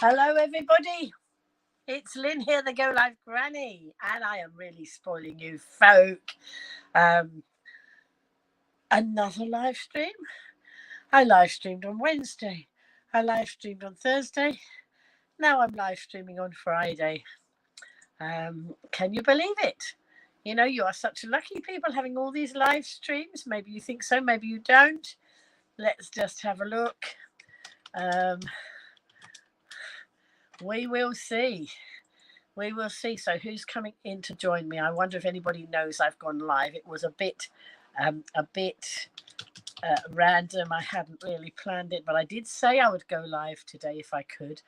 Hello, everybody. It's Lynn here, the Go Live Granny, and I am really spoiling you, folk. Um, Another live stream. I live streamed on Wednesday. I live streamed on Thursday. Now I'm live streaming on Friday. Can you believe it? You know, you are such lucky people having all these live streams. Maybe you think so, maybe you don't. Let's just have a look. Um, we will see. We will see. So who's coming in to join me? I wonder if anybody knows I've gone live. It was a bit random. I hadn't really planned it, but I did say I would go live today if I could.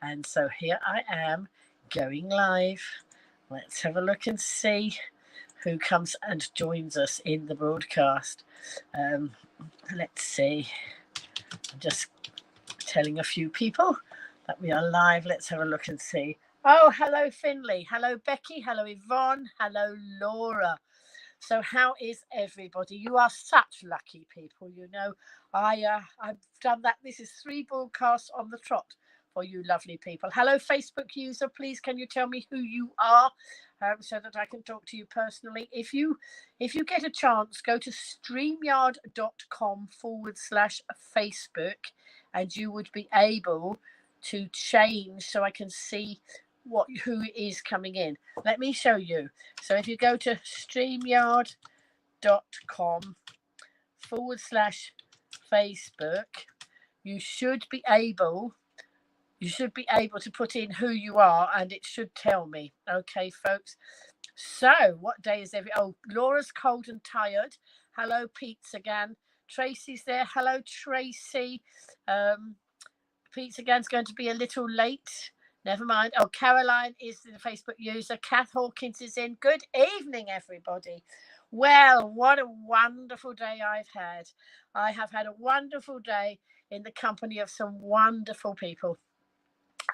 And so here I am going live. Let's have a look and see who comes and joins us in the broadcast. Let's see. I'm just telling a few people that we are live. Let's have a look and see. Oh, hello, Finley. Hello, Becky. Hello, Yvonne. Hello, Laura. So how is everybody? You are such lucky people, you know. I've done that. This is 3 broadcasts on the trot for you lovely people. Hello, Facebook user. Please, can you tell me who you are, so that I can talk to you personally? If you get a chance, go to streamyard.com/Facebook, and you would be able to change so I can see who is coming in. Let me show you. So if you go to streamyard.com/Facebook, you should be able to put in who you are, and it should tell me. Okay, folks. So what day is Laura's cold and tired. Hello, Pizza Gan. Tracy's there. Hello, Tracy. Pizza Gan's going to be a little late. Never mind. Oh, Caroline is the Facebook user. Kath Hawkins is in. Good evening, everybody. Well, what a wonderful day I've had. I have had a wonderful day in the company of some wonderful people.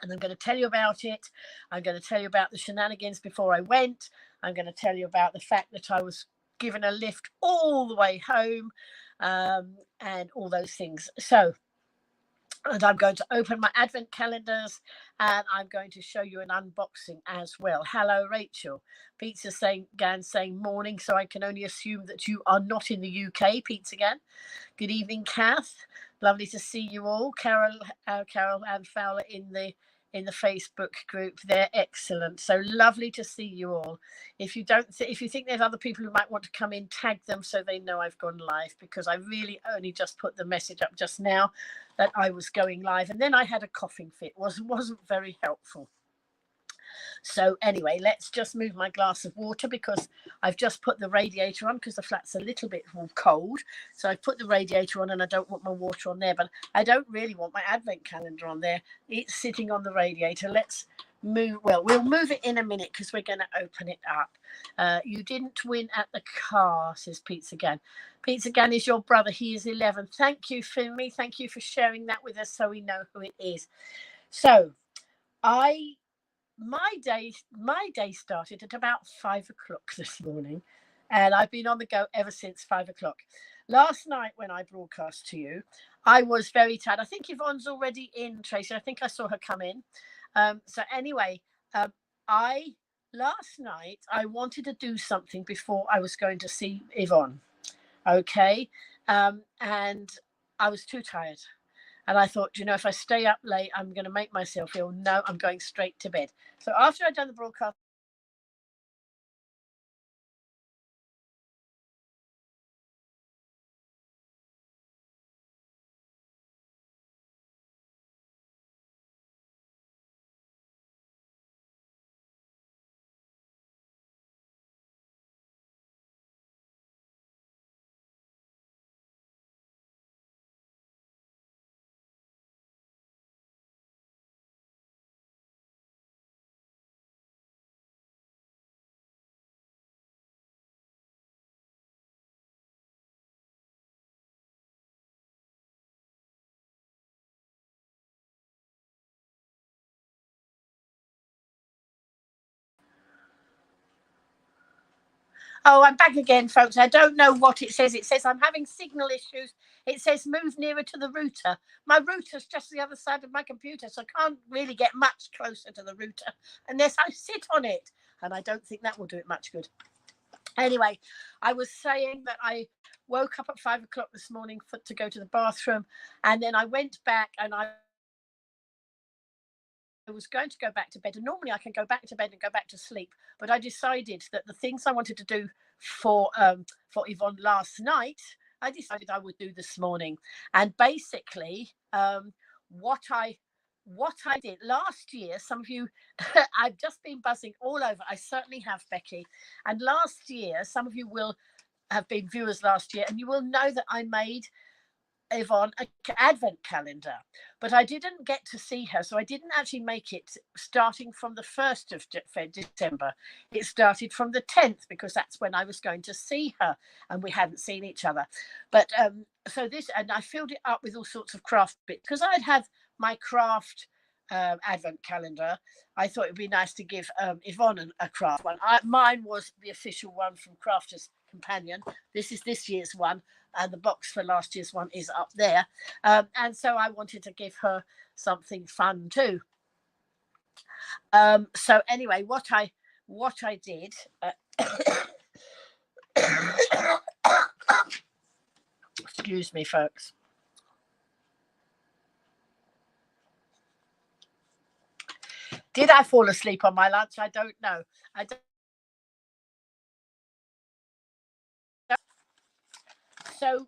And I'm going to tell you about it. I'm going to tell you about the shenanigans before I went. I'm going to tell you about the fact that I was given a lift all the way home, and all those things. And I'm going to open my advent calendars, and I'm going to show you an unboxing as well. Hello, Rachel. Pizza Gan saying morning, so I can only assume that you are not in the UK. Pizza Gan. Good evening, Kath. Lovely to see you all. Carol and Fowler in the Facebook group. They're excellent. So lovely to see you all. If you think there's other people who might want to come in, tag them so they know I've gone live, because I really only just put the message up just now that I was going live, and then I had a coughing fit. Wasn't very helpful. So anyway, let's just move my glass of water, because I've just put the radiator on because the flat's a little bit cold. So I've put the radiator on, and I don't want my water on there, but I don't really want my advent calendar on there. It's sitting on the radiator. Let's we'll move it in a minute because we're going to open it up. You didn't win at the car, says Pizza Gan. Pizza Gan is your brother. He is 11. Thank you, Finley. Thank you for sharing that with us so we know who it is. So my day started at about 5 o'clock this morning, and I've been on the go ever since 5 o'clock. Last night when I broadcast to you, I was very tired. I think Yvonne's already in, Tracy. I think I saw her come in. So anyway, last night I wanted to do something before I was going to see Yvonne. Okay. And I was too tired. And I thought, if I stay up late, I'm going to make myself ill. No, I'm going straight to bed. So after I'd done the broadcast, Oh, I'm back again, folks. I don't know what it says. It says I'm having signal issues. It says move nearer to the router. My router's just the other side of my computer, so I can't really get much closer to the router unless I sit on it. And I don't think that will do it much good. Anyway, I was saying that I woke up at 5 o'clock this morning to go to the bathroom, and then I went back and I was going to go back to bed. And normally I can go back to bed and go back to sleep, but I decided that the things I wanted to do for Yvonne last night, I decided I would do this morning. And basically, what I what I did last year, some of you, I've just been buzzing all over. I certainly have, Becky. And last year, some of you will have been viewers last year, and you will know that I made Yvonne an advent calendar, but I didn't get to see her, so I didn't actually make it starting from the 1st of December. It started from the 10th because that's when I was going to see her, and we hadn't seen each other. But so this, and I filled it up with all sorts of craft bits because I'd had my craft advent calendar. I thought it would be nice to give Yvonne a craft one. Mine was the official one from Crafters Companion. This is this year's one, and the box for last year's one is up there. And so I wanted to give her something fun too. So anyway, what I did. Excuse me, folks. Did I fall asleep on my lunch? I don't know. I don't. So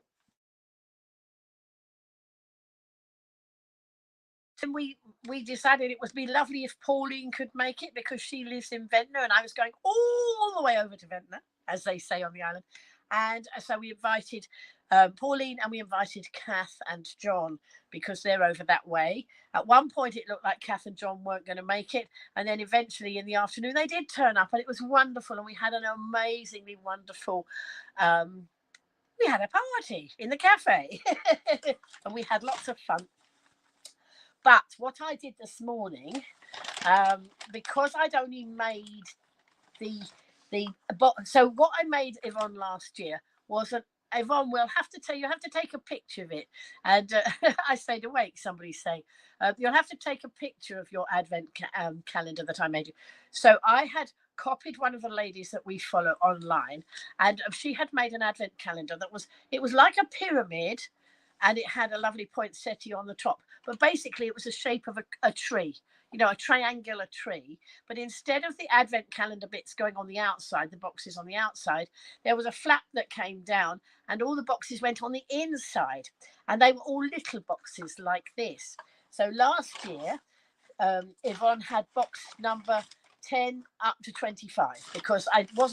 we decided it would be lovely if Pauline could make it because she lives in Ventnor, and I was going all the way over to Ventnor, as they say on the island. And so we invited Pauline, and we invited Kath and John because they're over that way. At one point, it looked like Kath and John weren't going to make it, and then eventually in the afternoon they did turn up, and it was wonderful, and we had an amazingly wonderful. We had a party in the cafe, and we had lots of fun. But what I did this morning, because I'd only made so what I made Yvonne last year was Yvonne will have to tell you have to take a picture of it. And I stayed awake, somebody's saying. You'll have to take a picture of your advent calendar that I made you. So I had copied one of the ladies that we follow online, and she had made an advent calendar it was like a pyramid, and it had a lovely poinsettia on the top. But basically, it was the shape of a tree, a triangular tree. But instead of the advent calendar bits going on the outside, the boxes on the outside, there was a flap that came down, and all the boxes went on the inside. And they were all little boxes like this. So last year, Yvonne had box number 10 up to 25 because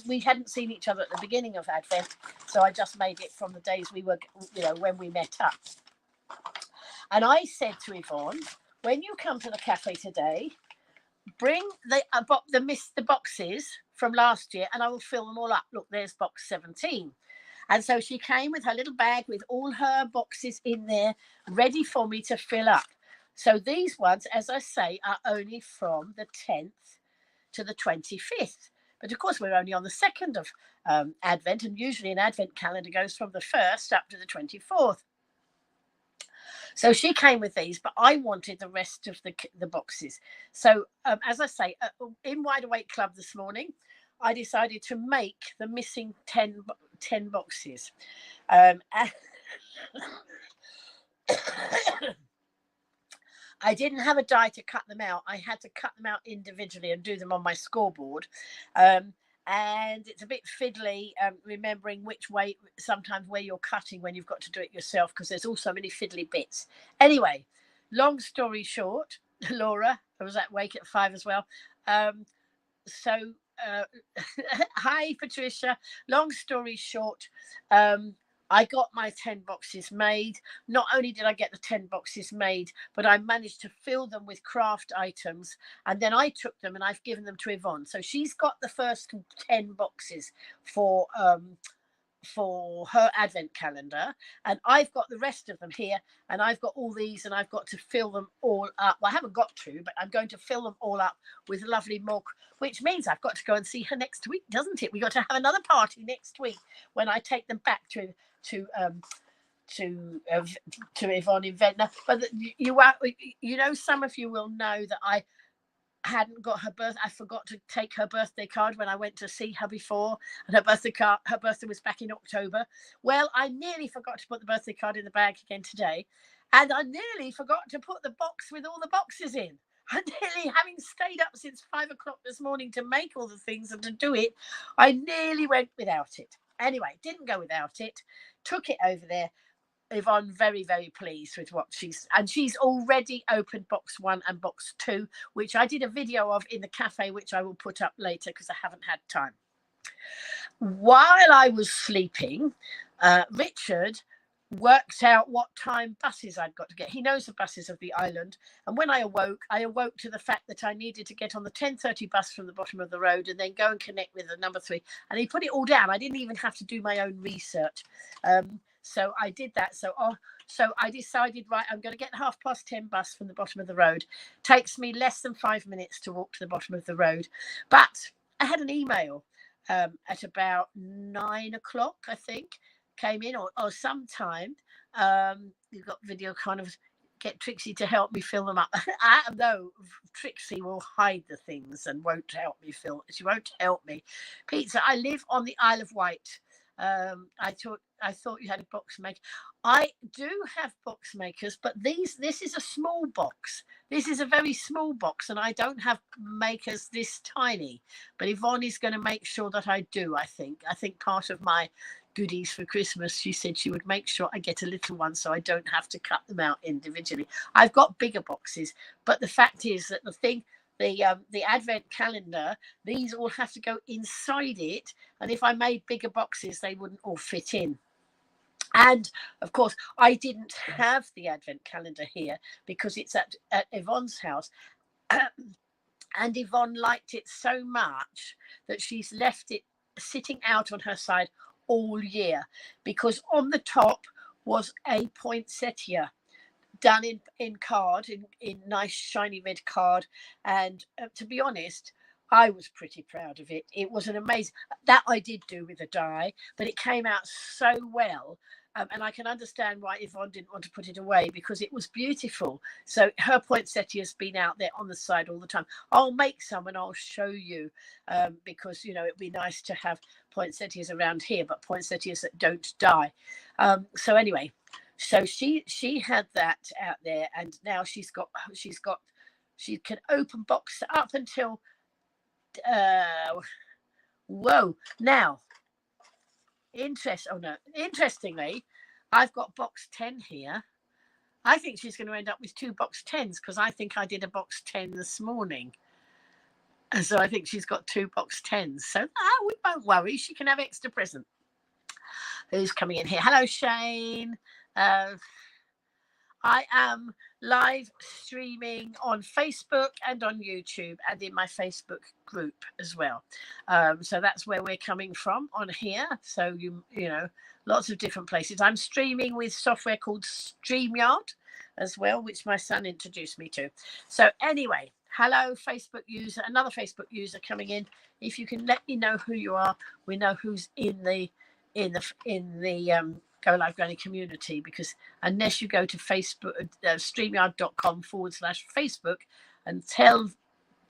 we hadn't seen each other at the beginning of Advent, so I just made it from the days we were, when we met up. And I said to Yvonne, when you come to the cafe today, bring the boxes from last year, and I will fill them all up. Look, there's box 17. And so she came with her little bag with all her boxes in there, ready for me to fill up. So these ones, as I say, are only from the 10th to the 25th. But of course, we're only on the 2nd of Advent, and usually an Advent calendar goes from the 1st up to the 24th. So she came with these, but I wanted the rest of the boxes. So as I say, in Wide Awake Club this morning, I decided to make the missing 10 boxes. I didn't have a die to cut them out. I had to cut them out individually and do them on my scoreboard. And it's a bit fiddly remembering which way, sometimes where you're cutting when you've got to do it yourself, because there's also many fiddly bits. Anyway, long story short, Laura, I was awake at 5 as well. Hi, Patricia. Long story short, I got my 10 boxes made. Not only did I get the 10 boxes made, but I managed to fill them with craft items. And then I took them and I've given them to Yvonne. So she's got the first 10 boxes for for her advent calendar, and I've got the rest of them here, and I've got all these, and I've got to fill them all up. Well, I haven't got to, but I'm going to fill them all up with lovely milk, which means I've got to go and see her next week, doesn't it? We got to have another party next week when I take them back to Yvonne in Ventnor. But you know, some of you will know that I hadn't got her birth. I forgot to take her birthday card when I went to see her before, and her birthday was back in October. Well, I nearly forgot to put the birthday card in the bag again today, and I nearly forgot to put the box with all the boxes in. I nearly, having stayed up since 5 o'clock this morning to make all the things and to do it, I nearly went without it. Anyway, didn't go without it. Took it over there. Yvonne very, very pleased with what she's already opened box 1 and box 2, which I did a video of in the cafe, which I will put up later because I haven't had time. While I was sleeping, Richard worked out what time buses I'd got to get. He knows the buses of the island, and when I awoke to the fact that I needed to get on the 10:30 bus from the bottom of the road and then go and connect with the number 3, and he put it all down. I didn't even have to do my own research. So I did that. So I decided, right, I'm going to get the 10:30 bus from the bottom of the road. Takes me less than 5 minutes to walk to the bottom of the road. But I had an email at about 9 o'clock, I think, came in, or sometime. You've got video, kind of get Trixie to help me fill them up. No, Trixie will hide the things and won't help me fill. She won't help me. Pizza, I live on the Isle of Wight. I thought you had a box maker. I do have box makers, but this is a small box. This is a very small box, and I don't have makers this tiny. But Yvonne is going to make sure that I do. I think part of my goodies for Christmas, she said she would make sure I get a little one so I don't have to cut them out individually. I've got bigger boxes, but the fact is that the advent calendar, these all have to go inside it, and if I made bigger boxes they wouldn't all fit in. And of course I didn't have the advent calendar here because it's at Yvonne's house. And Yvonne liked it so much that she's left it sitting out on her side all year, because on the top was a poinsettia done in card, in nice shiny red card. And to be honest, I was pretty proud of it. It was an amazing, that I did do with a die, but it came out so well. And I can understand why Yvonne didn't want to put it away, because it was beautiful. So her poinsettia has been out there on the side all the time. I'll make some and I'll show you, because, you know, it'd be nice to have poinsettias around here, but poinsettias that don't die. So anyway, so she had that out there, and now she can open box up until now. Interestingly, I've got box 10 here. I think she's going to end up with 2 box 10s, because I think I did a box 10 this morning. And so I think she's got 2 box 10s. So we won't worry. She can have extra present. Who's coming in here? Hello, Shane. I am live streaming on Facebook and on YouTube and in my Facebook group as well. So that's where we're coming from on here. So you know, lots of different places. I'm streaming with software called StreamYard as well, which my son introduced me to. So anyway, hello, Facebook user, another Facebook user coming in. If you can let me know who you are, we know who's in the Go Live Granny community, because unless you go to Facebook, StreamYard.com/Facebook and tell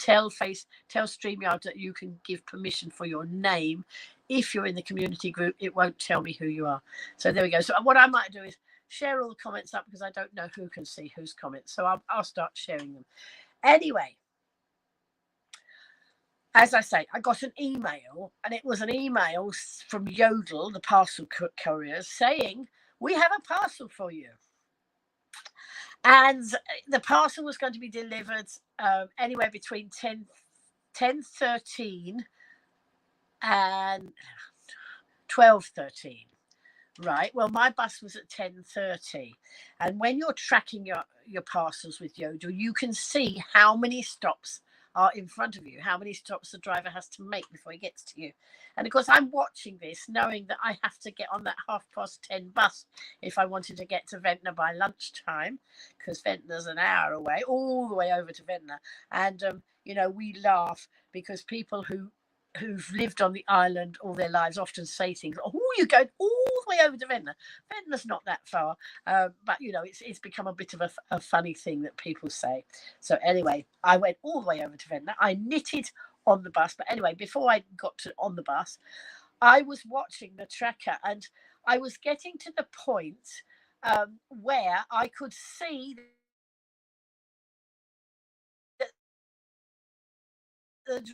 StreamYard that you can give permission for your name, if you're in the community group, it won't tell me who you are. So there we go. So what I might do is share all the comments up, because I don't know who can see whose comments. So I'll start sharing them. Anyway, as I say, I got an email, and it was an email from Yodel, the parcel courier, saying, we have a parcel for you. And the parcel was going to be delivered anywhere between 10:13 and 12:13. Right. Well, my bus was at 10:30. And when you're tracking your parcels with Yodel, you can see how many stops are in front of you, how many stops the driver has to make before he gets to you. And of course, I'm watching this, knowing that I have to get on that 10:30 bus if I wanted to get to Ventnor by lunchtime, because Ventnor's an hour away, all the way over to Ventnor. And, we laugh because people who've lived on the island all their lives often say things, oh, you're going all the way over to Ventnor. Ventnor's not that far. But, it's become a bit of a funny thing that people say. So anyway, I went all the way over to Ventnor. I knitted on the bus. But anyway, before I got on the bus, I was watching the tracker and I was getting to the point where I could see that the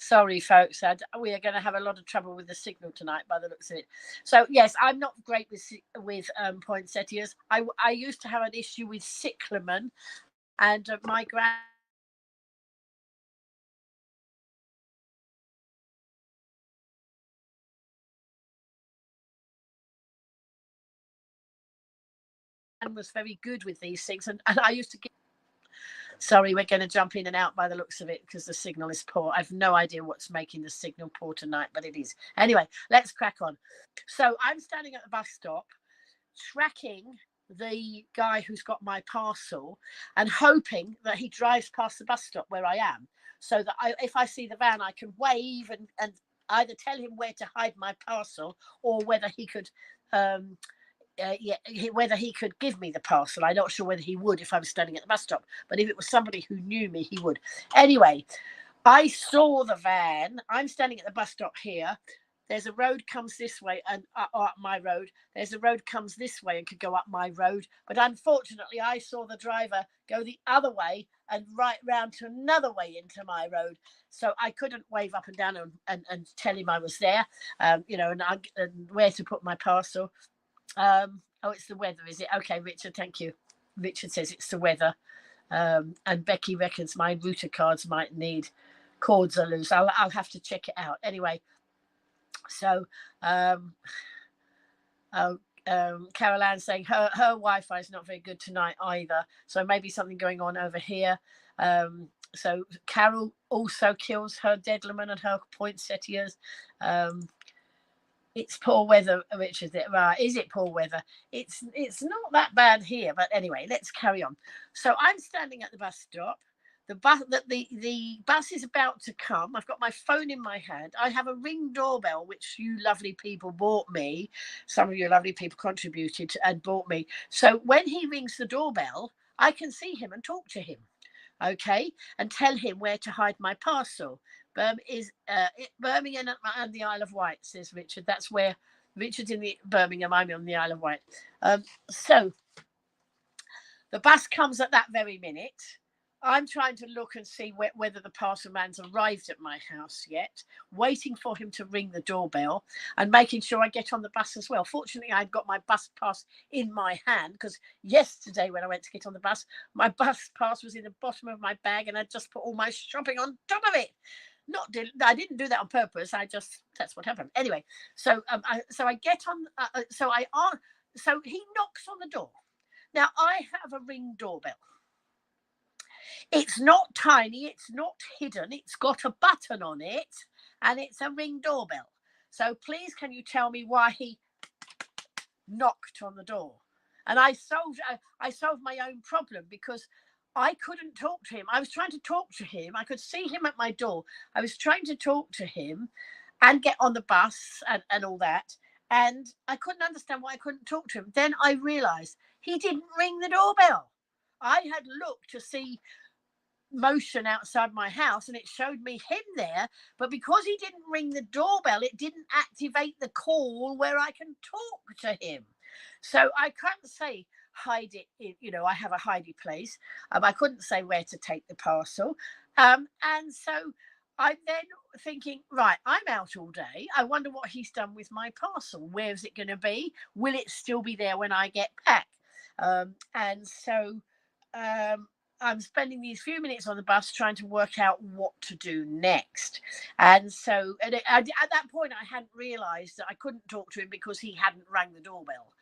Sorry, folks. We are going to have a lot of trouble with the signal tonight, by the looks of it. So, yes, I'm not great with poinsettias. I used to have an issue with cyclamen, and my grand was very good with these things, and I used to give. Sorry, we're going to jump in and out by the looks of it because the signal is poor. I've no idea what's making the signal poor tonight, but it is. Anyway, let's crack on. So I'm standing at the bus stop, tracking the guy who's got my parcel and hoping that he drives past the bus stop where I am, so that if I see the van, I can wave and either tell him where to hide my parcel or whether he could whether he could give me the parcel. I'm not sure whether he would if I was standing at the bus stop, but if it was somebody who knew me, he would. Anyway, I saw the van. I'm standing at the bus stop here. There's a road comes this way and up my road. There's a road comes this way and could go up my road. But unfortunately, I saw the driver go the other way and right round to another way into my road. So I couldn't wave up and down and tell him I was there, and where to put my parcel. Oh, it's the weather, is it? Okay, Richard, thank you. Richard says it's the weather. And Becky reckons my router cards might need cords are loose. I'll have to check it out. Anyway, so Carol Ann saying her Wi-Fi is not very good tonight either. So maybe something going on over here. So Carol also kills her deadlerman and her poinsettias. It's poor weather, Richard. Right? Is it poor weather? It's not that bad here, but anyway, let's carry on. So I'm standing at the bus stop. The bus is about to come. I've got my phone in my hand. I have a Ring doorbell, which you lovely people bought me. Some of you lovely people contributed and bought me. So when he rings the doorbell, I can see him and talk to him. Okay, and tell him where to hide my parcel. Birmingham and the Isle of Wight, says Richard. That's where Richard's in the Birmingham. I'm on the Isle of Wight. So the bus comes at that very minute. I'm trying to look and see whether the parcel man's arrived at my house yet, waiting for him to ring the doorbell and making sure I get on the bus as well. Fortunately, I'd got my bus pass in my hand because yesterday when I went to get on the bus, my bus pass was in the bottom of my bag and I'd just put all my shopping on top of it. I didn't do that on purpose. That's what happened. Anyway, so I get on. So he knocks on the door. Now I have a Ring doorbell. It's not tiny. It's not hidden. It's got a button on it, and it's a Ring doorbell. So please, can you tell me why he knocked on the door? And I solved my own problem, because I couldn't talk to him. I was trying to talk to him. I could see him at my door. I was trying to talk to him and get on the bus and all that. And I couldn't understand why I couldn't talk to him. Then I realized he didn't ring the doorbell. I had looked to see motion outside my house, and it showed me him there, but because he didn't ring the doorbell, it didn't activate the call where I can talk to him. So I can't say hide it in, I have a hidey place. I couldn't say where to take the parcel, and so I'm then thinking, right, I'm out all day. I wonder what he's done with my parcel. Where is it going to be? Will it still be there when I get back? And so I'm spending these few minutes on the bus trying to work out what to do next. And so at that point, I hadn't realised that I couldn't talk to him because he hadn't rang the doorbell.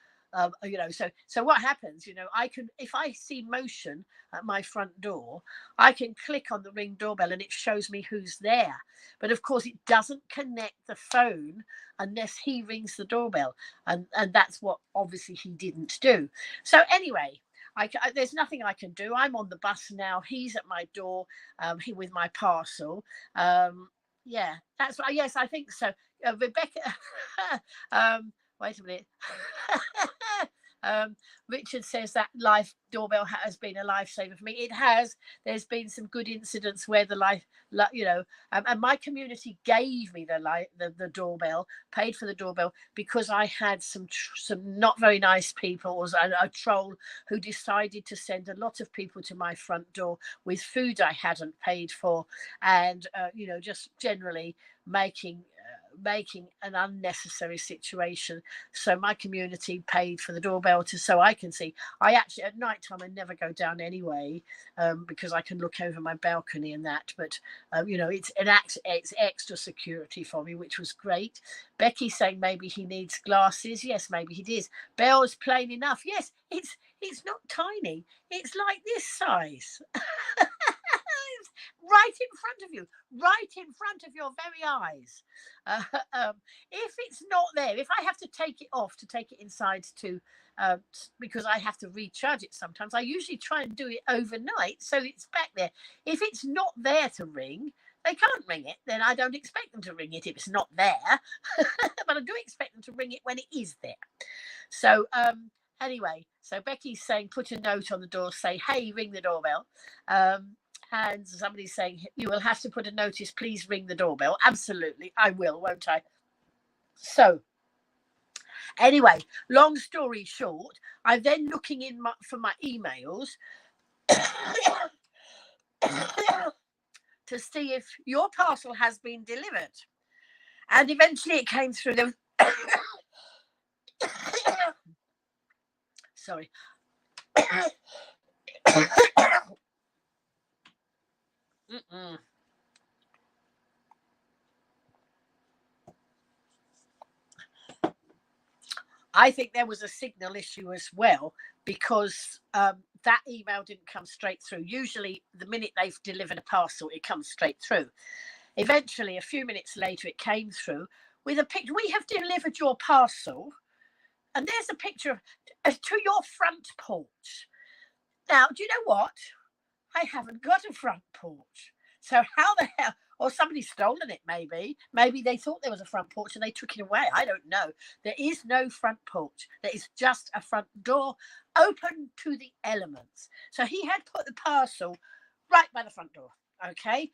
So what happens, I can, if I see motion at my front door, I can click on the Ring doorbell and it shows me who's there. But of course, it doesn't connect the phone unless he rings the doorbell. And that's what obviously he didn't do. So anyway, there's nothing I can do. I'm on the bus now. He's at my door, with my parcel. Yeah, that's right. Yes, I think so. Rebecca, wait a minute. Richard says that life doorbell has been a lifesaver for me. It has. There's been some good incidents where and my community gave me the doorbell, paid for the doorbell, because I had some not very nice people, or a troll who decided to send a lot of people to my front door with food I hadn't paid for, and just generally making an unnecessary situation. So my community paid for the doorbell so I can see. I actually, at night time, I never go down anyway, because I can look over my balcony and that. But it's extra security for me, which was great. Becky saying maybe he needs glasses. Yes, maybe he does. Bell's plain enough. Yes, it's not tiny. It's like this size. Right in front of you, right in front of your very eyes. If it's not there, if I have to take it off to take it inside because I have to recharge it sometimes, I usually try and do it overnight so it's back there. If it's not there to ring, they can't ring it, then I don't expect them to ring it if it's not there. But I do expect them to ring it when it is there. So anyway, so Becky's saying put a note on the door, say, hey, ring the doorbell. And somebody's saying, you will have to put a notice, please ring the doorbell. Absolutely, I will, won't I? So, anyway, long story short, I'm then looking for my emails to see if your parcel has been delivered. And eventually it came through. Sorry. I think there was a signal issue as well, because that email didn't come straight through. Usually the minute they've delivered a parcel, it comes straight through. Eventually, a few minutes later, it came through with a picture. We have delivered your parcel, and there's a picture to your front porch. Now, do you know what? I haven't got a front porch. So how the hell, or somebody's stolen it maybe. Maybe they thought there was a front porch and they took it away. I don't know. There is no front porch. There is just a front door open to the elements. So he had put the parcel right by the front door, okay?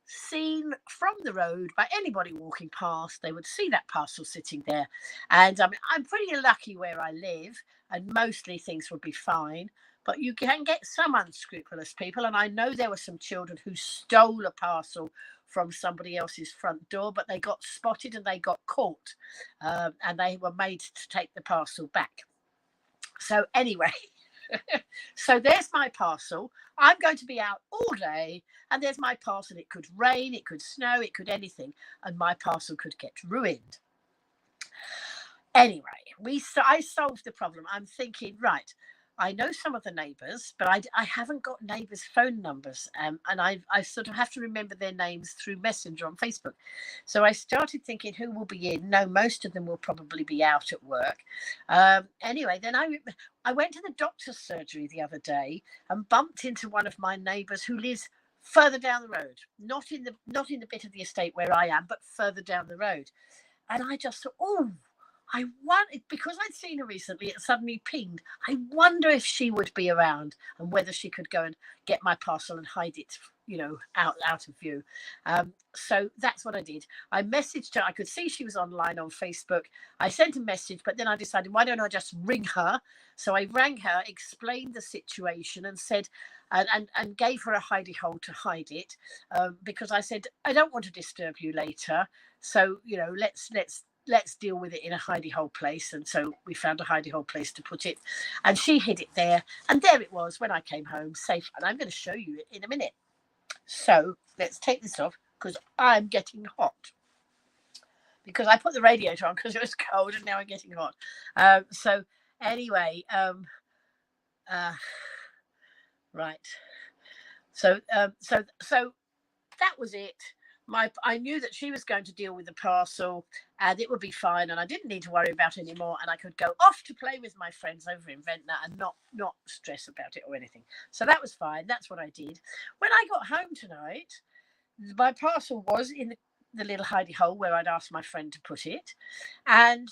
Seen from the road by anybody walking past, they would see that parcel sitting there. And I'm pretty lucky where I live, and mostly things would be fine. But you can get some unscrupulous people, and I know there were some children who stole a parcel from somebody else's front door, but they got spotted and they got caught, and they were made to take the parcel back. So anyway, So there's my parcel. I'm going to be out all day, and there's my parcel. It could rain, it could snow, it could anything, and my parcel could get ruined. Anyway, I solved the problem. I'm thinking, right, I know some of the neighbours, but I haven't got neighbours' phone numbers, and I sort of have to remember their names through Messenger on Facebook. So I started thinking, who will be in? No, most of them will probably be out at work. Anyway, then I went to the doctor's surgery the other day and bumped into one of my neighbours who lives further down the road, not in the bit of the estate where I am, but further down the road. And I just thought, oh, I wanted, because I'd seen her recently, it suddenly pinged. I wonder if she would be around and whether she could go and get my parcel and hide it, out of view. So that's what I did. I messaged her. I could see she was online on Facebook. I sent a message, but then I decided, why don't I just ring her? So I rang her, explained the situation, and said, and gave her a hidey hole to hide it, because I said, I don't want to disturb you later. So let's deal with it in a hidey hole place. And so we found a hidey hole place to put it, and she hid it there, and there it was when I came home, safe. And I'm going to show you it in a minute. So let's take this off, because I'm getting hot, because I put the radiator on because it was cold, and now I'm getting hot. So anyway, right. So that was it. I knew that she was going to deal with the parcel, and it would be fine, and I didn't need to worry about it anymore, and I could go off to play with my friends over in Ventnor and not stress about it or anything. So that was fine. That's what I did. When I got home tonight, my parcel was in the little hidey hole where I'd asked my friend to put it, and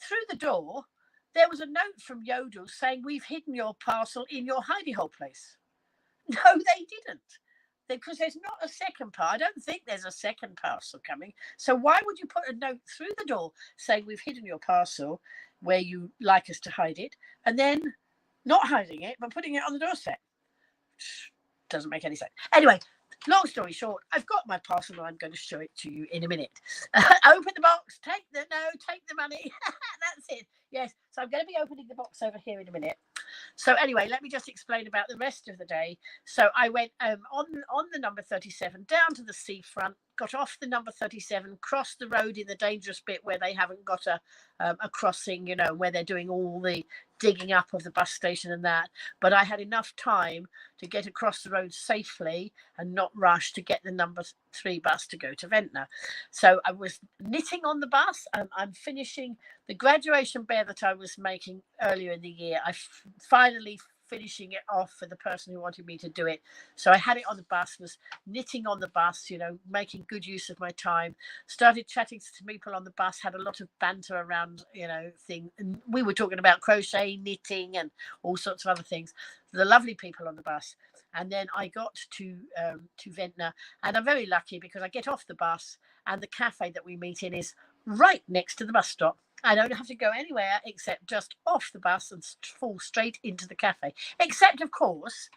through the door there was a note from Yodel saying, we've hidden your parcel in your hidey hole place. No, they didn't, because there's not a second part. I don't think there's a second parcel coming. So why would you put a note through the door saying, we've hidden your parcel where you like us to hide it, and then not hiding it but putting it on the doorstep? Doesn't make any sense. Anyway, long story short, I've got my parcel and I'm going to show it to you in a minute. Open the box, take the money. That's it. Yes, so I'm going to be opening the box over here in a minute. So anyway, let me just explain about the rest of the day. So I went on the number 37 down to the seafront, got off the number 37, crossed the road in the dangerous bit where they haven't got a crossing, where they're doing all the digging up of the bus station and that. But I had enough time to get across the road safely and not rush to get the number 3 bus to go to Ventnor. So I was knitting on the bus. I'm finishing the graduation bear that I was making earlier in the year. Finally finishing it off for the person who wanted me to do it. So I had it on the bus, was knitting on the bus, making good use of my time, started chatting to people on the bus, had a lot of banter around, thing. And we were talking about crochet, knitting, and all sorts of other things. The lovely people on the bus. And then I got to Ventnor, and I'm very lucky because I get off the bus and the cafe that we meet in is right next to the bus stop. I don't have to go anywhere except just off the bus and fall straight into the cafe. Except, of course,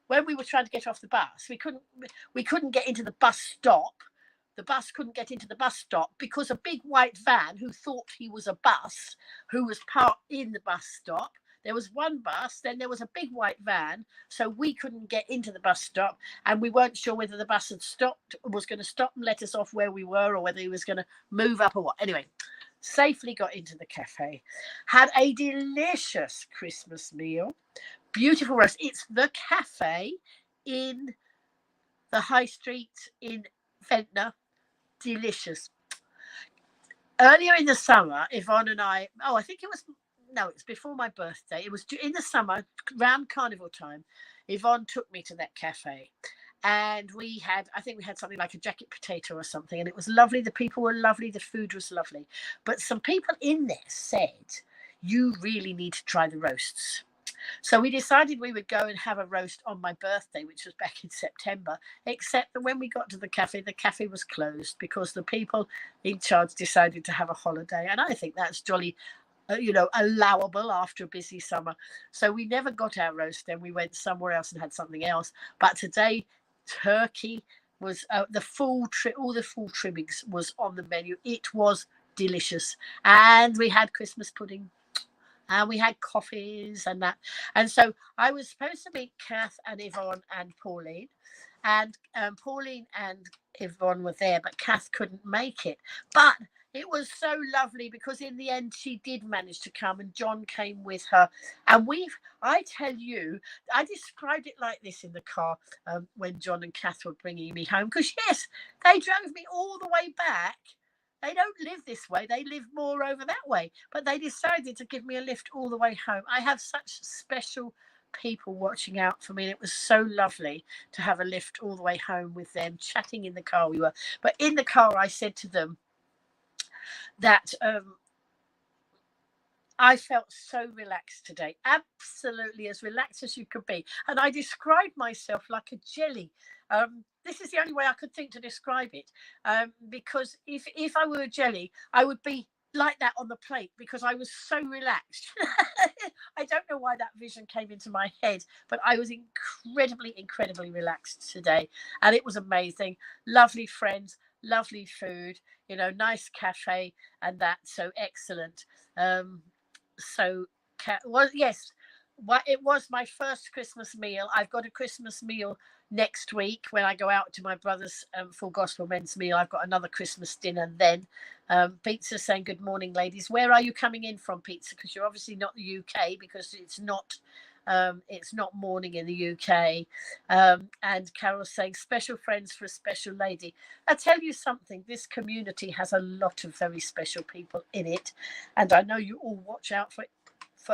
when we were trying to get off the bus, we couldn't get into the bus stop. The bus couldn't get into the bus stop because a big white van who thought he was a bus, who was parked in the bus stop. There was one bus, then there was a big white van, so we couldn't get into the bus stop, and we weren't sure whether the bus was going to stop and let us off where we were, or whether he was going to move up or what. Anyway, safely got into the cafe, had a delicious Christmas meal, beautiful roast. It's the cafe in the high street in Ventnor. Delicious. Earlier in the summer, Yvonne and I it's before my birthday. It was in the summer, around carnival time. Yvonne took me to that cafe, and I think we had something like a jacket potato or something, and it was lovely. The people were lovely. The food was lovely. But some people in there said, you really need to try the roasts. So we decided we would go and have a roast on my birthday, which was back in September, except that when we got to the cafe was closed because the people in charge decided to have a holiday. And I think that's jolly, allowable after a busy summer. So we never got our roast, and we went somewhere else and had something else. But today, turkey was all the full trimmings was on the menu. It was delicious, and we had Christmas pudding, and we had coffees and that. And so I was supposed to meet Kath and Yvonne and Pauline, and Pauline and Yvonne were there, but Kath couldn't make it. But it was so lovely because in the end she did manage to come, and John came with her. And I tell you, I described it like this in the car when John and Kath were bringing me home, because yes, they drove me all the way back. They don't live this way. They live more over that way. But they decided to give me a lift all the way home. I have such special people watching out for me. And it was so lovely to have a lift all the way home with them, chatting in the car we were. But in the car, I said to them that I felt so relaxed today, absolutely as relaxed as you could be. And I described myself like a jelly. This is the only way I could think to describe it. Because if I were a jelly, I would be like that on the plate because I was so relaxed. I don't know why that vision came into my head, but I was incredibly relaxed today. And it was amazing. Lovely friends, lovely food, nice cafe and that. So excellent. Yes, it was my first Christmas meal. I've got a Christmas meal next week when I go out to my brother's full gospel men's meal. I've got another Christmas dinner then. Pizza saying good morning, ladies. Where are you coming in from, Pizza? Because you're obviously not the UK, because it's not morning in the UK. And Carol saying special friends for a special lady. I tell you something, this community has a lot of very special people in it, and I know you all watch out for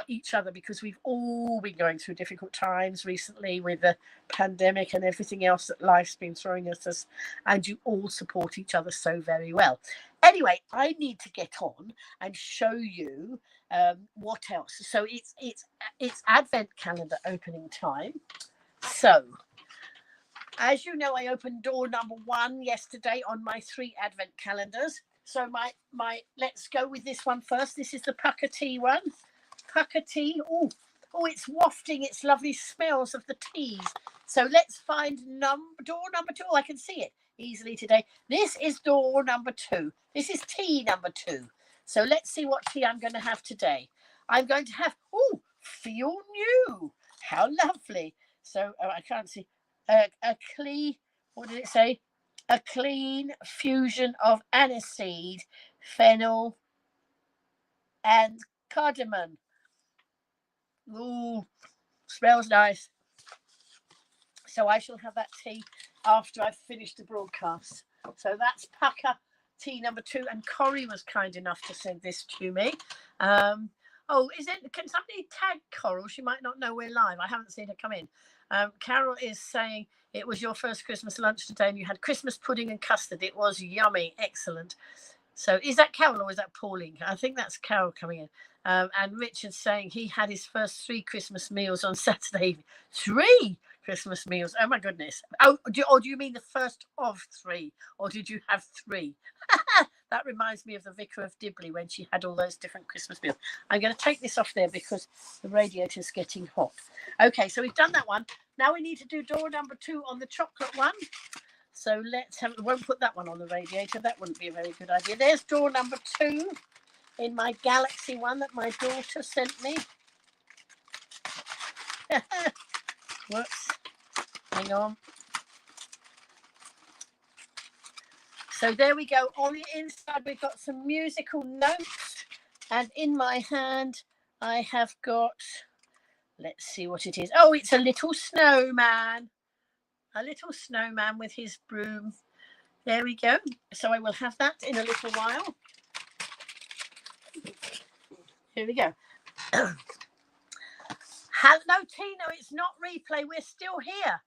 each other, because we've all been going through difficult times recently with the pandemic and everything else that life's been throwing at us, and you all support each other so very well. Anyway, I need to get on and show you what else. So it's Advent calendar opening time. So as you know, I opened door number 1 yesterday on my 3 Advent calendars. So my let's go with this one first. This is the Pucker Tea one. Pucker tea. Oh, it's wafting its lovely smells of the teas. So let's find door number 2. I can see it easily today. This is door number 2. This is tea number 2. So let's see what tea I'm going to have today. I'm going to have, feel new. How lovely. So I can't see. What did it say? A clean fusion of aniseed, fennel, and cardamom. Ooh, smells nice. So I shall have that tea after I've finished the broadcast. So that's Pucker tea number 2, and Corrie was kind enough to send this to me. Can somebody tag Coral? She might not know we're live. I haven't seen her come in. Carol is saying it was your first Christmas lunch today and you had Christmas pudding and custard. It was yummy. Excellent. So is that Carol or is that Pauline? I think that's Carol coming in. And Richard's saying he had his first 3 Christmas meals on Saturday evening. 3 Christmas meals. Oh my goodness. Do you mean the first of 3, or did you have 3? That reminds me of the Vicar of Dibley when she had all those different Christmas meals. I'm going to take this off there because the radiator's getting hot. Okay, so we've done that one. Now we need to do door number 2 on the chocolate one. So won't put that one on the radiator. That wouldn't be a very good idea. There's door number 2 in my Galaxy one that my daughter sent me. Whoops. Hang on. So there we go. On the inside, we've got some musical notes. And in my hand, I have got, let's see what it is. Oh, it's a little snowman. A little snowman with his broom. There we go. So I will have that in a little while. Here we go. No, Tina, it's not replay. We're still here.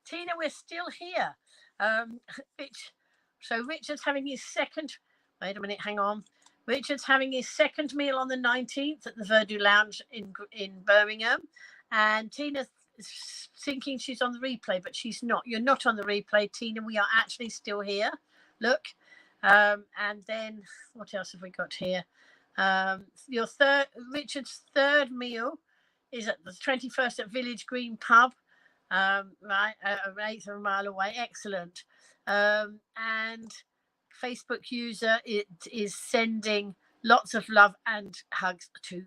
Tina, we're still here. So Richard's having his second. Wait a minute, hang on. Richard's having his second meal on the 19th at the Verdue Lounge in Birmingham. And Tina's thinking she's on the replay, but she's not. You're not on the replay, Tina. We are actually still here. Look. And then what else have we got here? Richard's third meal is at the 21st at Village Green Pub. Right, an eighth of a mile away. Excellent. And Facebook user is sending lots of love and hugs to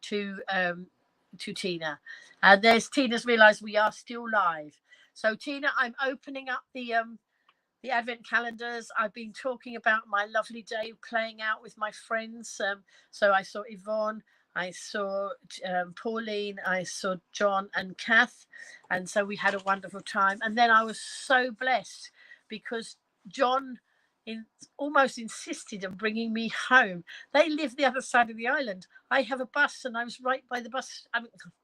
to Tina. And there's Tina's realised we are still live. So Tina, I'm opening up the advent calendars. I've been talking about my lovely day playing out with my friends. So I saw Yvonne, I saw Pauline, I saw John and Kath, and so we had a wonderful time. And then I was so blessed because John almost insisted on bringing me home. They live the other side of the island. I have a bus, and I was right by the bus. I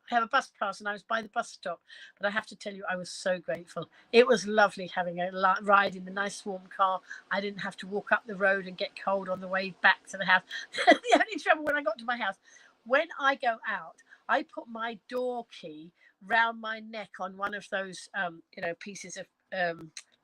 have a bus pass, and I was by the bus stop. But I have to tell you, I was so grateful. It was lovely having a ride in the nice warm car. I didn't have to walk up the road and get cold on the way back to the house. The only trouble when I got to my house, when I go out, I put my door key round my neck on one of those, pieces of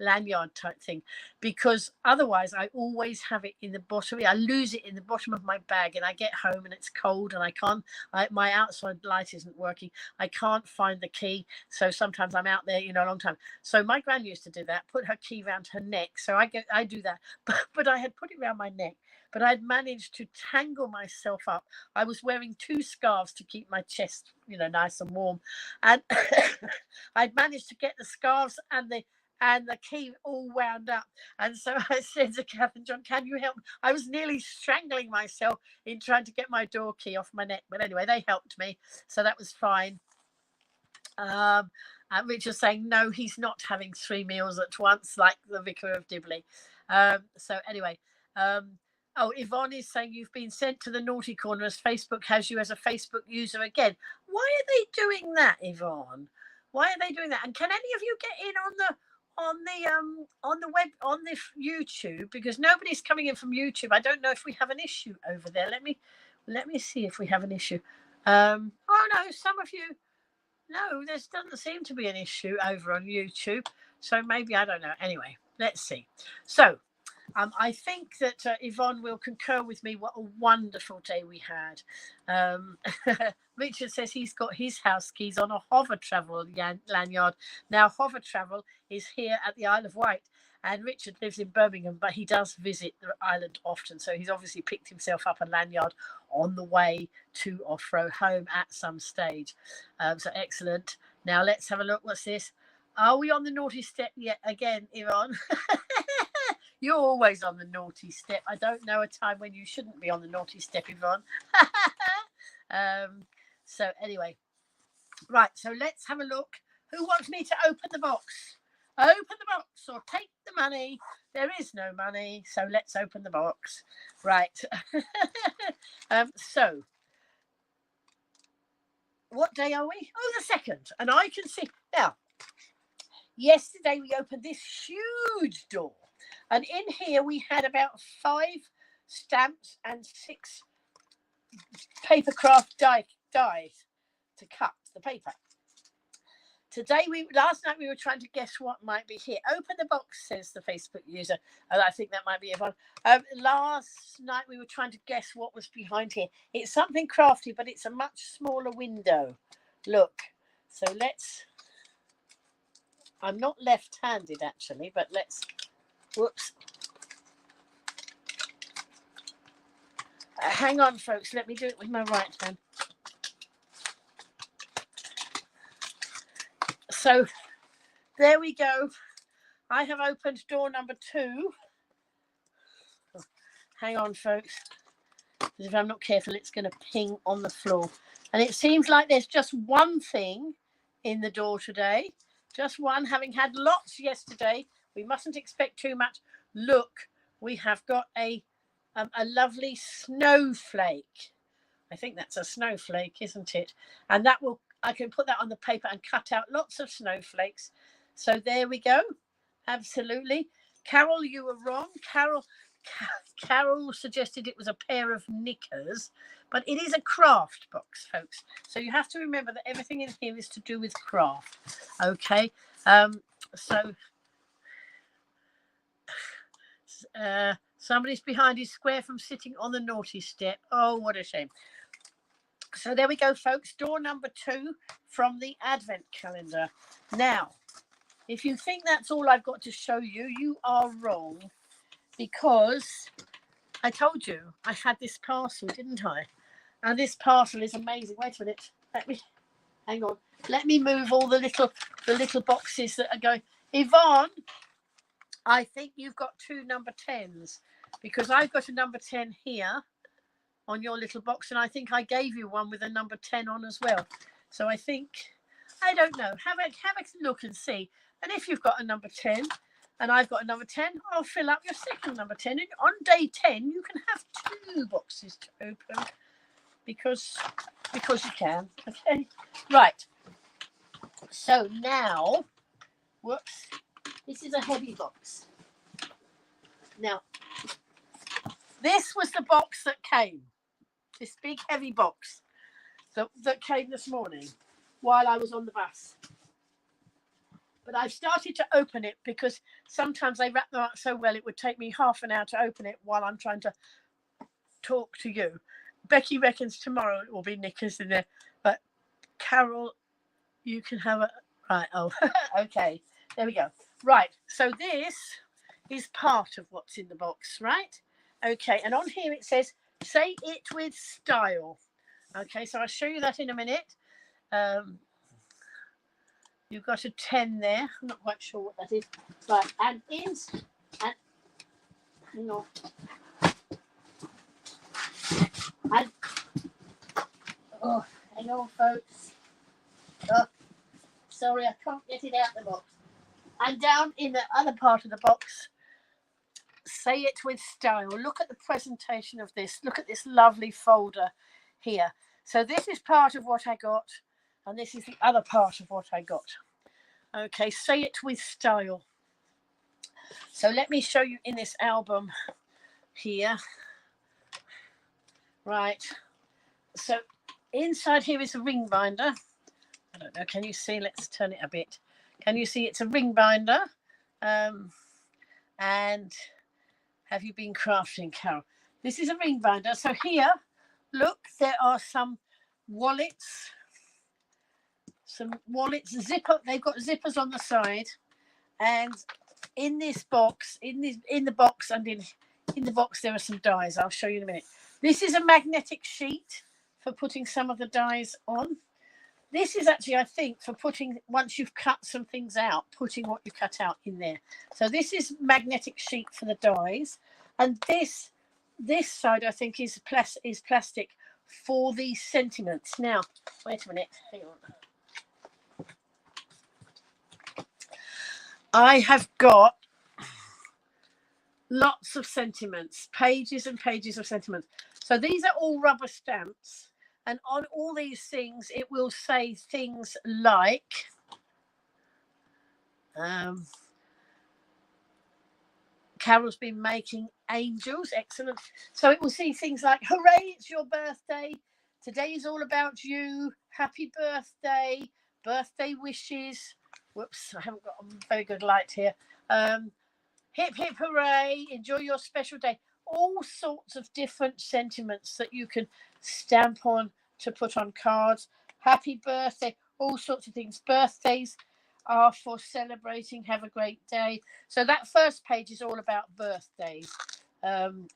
lanyard type thing, because otherwise I always have it in the bottom. I lose it in the bottom of my bag, and I get home and it's cold, and my outside light isn't working. I can't find the key, so sometimes I'm out there, a long time. So my gran used to do that, put her key around her neck. So I do that, but I had put it around my neck. But I'd managed to tangle myself up. I was wearing 2 scarves to keep my chest, nice and warm. And I'd managed to get the scarves and the key all wound up. And so I said to Kath and John, can you help me? I was nearly strangling myself in trying to get my door key off my neck. But anyway, they helped me. So that was fine. And Richard's saying, no, he's not having 3 meals at once like the Vicar of Dibley. So anyway, Yvonne is saying you've been sent to the naughty corner as Facebook has you as a Facebook user again. Why are they doing that, Yvonne? Why are they doing that? And can any of you get in on the web, on the YouTube, because nobody's coming in from YouTube? I don't know if we have an issue over there. Let me see if we have an issue. Oh no, some of you. No, there doesn't seem to be an issue over on YouTube. So maybe, I don't know. Anyway, let's see. So I think that Yvonne will concur with me. What a wonderful day we had. Richard says he's got his house keys on a hover travel lanyard. Now, hover travel is here at the Isle of Wight, and Richard lives in Birmingham, but he does visit the island often. So he's obviously picked himself up a lanyard on the way to off-road home at some stage. So excellent. Now, let's have a look. What's this? Are we on the naughty step yet again, Yvonne? You're always on the naughty step. I don't know a time when you shouldn't be on the naughty step, Yvonne. So anyway, right. So let's have a look. Who wants me to open the box? Open the box or take the money. There is no money, so let's open the box. Right. So what day are we? Oh, the 2nd. And I can see now. Yesterday we opened this huge door. And in here we had about 5 stamps and 6 paper craft dies to cut the paper. Last night we were trying to guess what might be here. Open the box, says the Facebook user. And I think that might be Yvonne. Last night we were trying to guess what was behind here. It's something crafty, but it's a much smaller window. Look. So I'm not left-handed actually, but whoops. Hang on, folks. Let me do it with my right hand. So there we go. I have opened door number 2. Oh, hang on, folks. Because if I'm not careful, it's going to ping on the floor. And it seems like there's just one thing in the door today. Just one, having had lots yesterday. We mustn't expect too much. Look, we have got a lovely snowflake. I think that's a snowflake, isn't it? And I can put that on the paper and cut out lots of snowflakes. So there we go. Absolutely. Carol, you were wrong. Carol suggested it was a pair of knickers, but it is a craft box, folks. So you have to remember that everything in here is to do with craft. Okay. So somebody's behind his square from sitting on the naughty step. Oh, what a shame. So there we go, folks. Door number 2 from the Advent calendar. Now, if you think that's all I've got to show you, you are wrong, because I told you I had this parcel, didn't I? And this parcel is amazing. Wait a minute. Hang on. Let me move all the little boxes that are going. Yvonne, I think you've got 2 number 10s, because I've got a number 10 here on your little box, and I think I gave you one with a number 10 on as well. So I don't know. Have a look and see. And if you've got a number 10 and I've got a number 10, I'll fill up your second number 10. And on day 10, you can have 2 boxes to open because you can. Okay, right. So now, whoops, this is a heavy box. Now, this was the box that came. This big heavy box that came this morning while I was on the bus. But I've started to open it because sometimes they wrap them up so well it would take me half an hour to open it while I'm trying to talk to you. Becky reckons tomorrow it will be knickers in there. But Carol, you can have a... Right, oh, okay. There we go. Right, so this is part of what's in the box, right? Okay, and on here it says, say it with style. Okay, so I'll show you that in a minute. You've got a 10 there. I'm not quite sure what that is. Right, and hang on. Oh, hang on, folks. Oh, sorry, I can't get it out of the box. And down in the other part of the box, say it with style. Look at the presentation of this. Look at this lovely folder here. So this is part of what I got, and this is the other part of what I got. Okay, say it with style. So let me show you in this album here. Right. So inside here is a ring binder. I don't know, can you see? Let's turn it a bit. Can you see it's a ring binder? And have you been crafting, Carol? This is a ring binder. So here, look, there are some wallets. Zipper. They've got zippers on the side. And in this box, in the box and in the box, there are some dies. I'll show you in a minute. This is a magnetic sheet for putting some of the dies on. This is actually, I think, for putting, once you've cut some things out, putting what you cut out in there. So this is magnetic sheet for the dies. And this side, I think, is plastic for the sentiments. Now, wait a minute. Hang on. I have got lots of sentiments, pages and pages of sentiments. So these are all rubber stamps. And on all these things, it will say things like, Carol's been making angels. Excellent. So it will see things like, hooray, it's your birthday. Today is all about you. Happy birthday. Birthday wishes. Whoops, I haven't got a very good light here. Hip, hip, hooray. Enjoy your special day. All sorts of different sentiments that you can stamp on to put on cards. Happy birthday. All sorts of things. Birthdays are for celebrating. Have a great day. So that first page is all about birthdays. And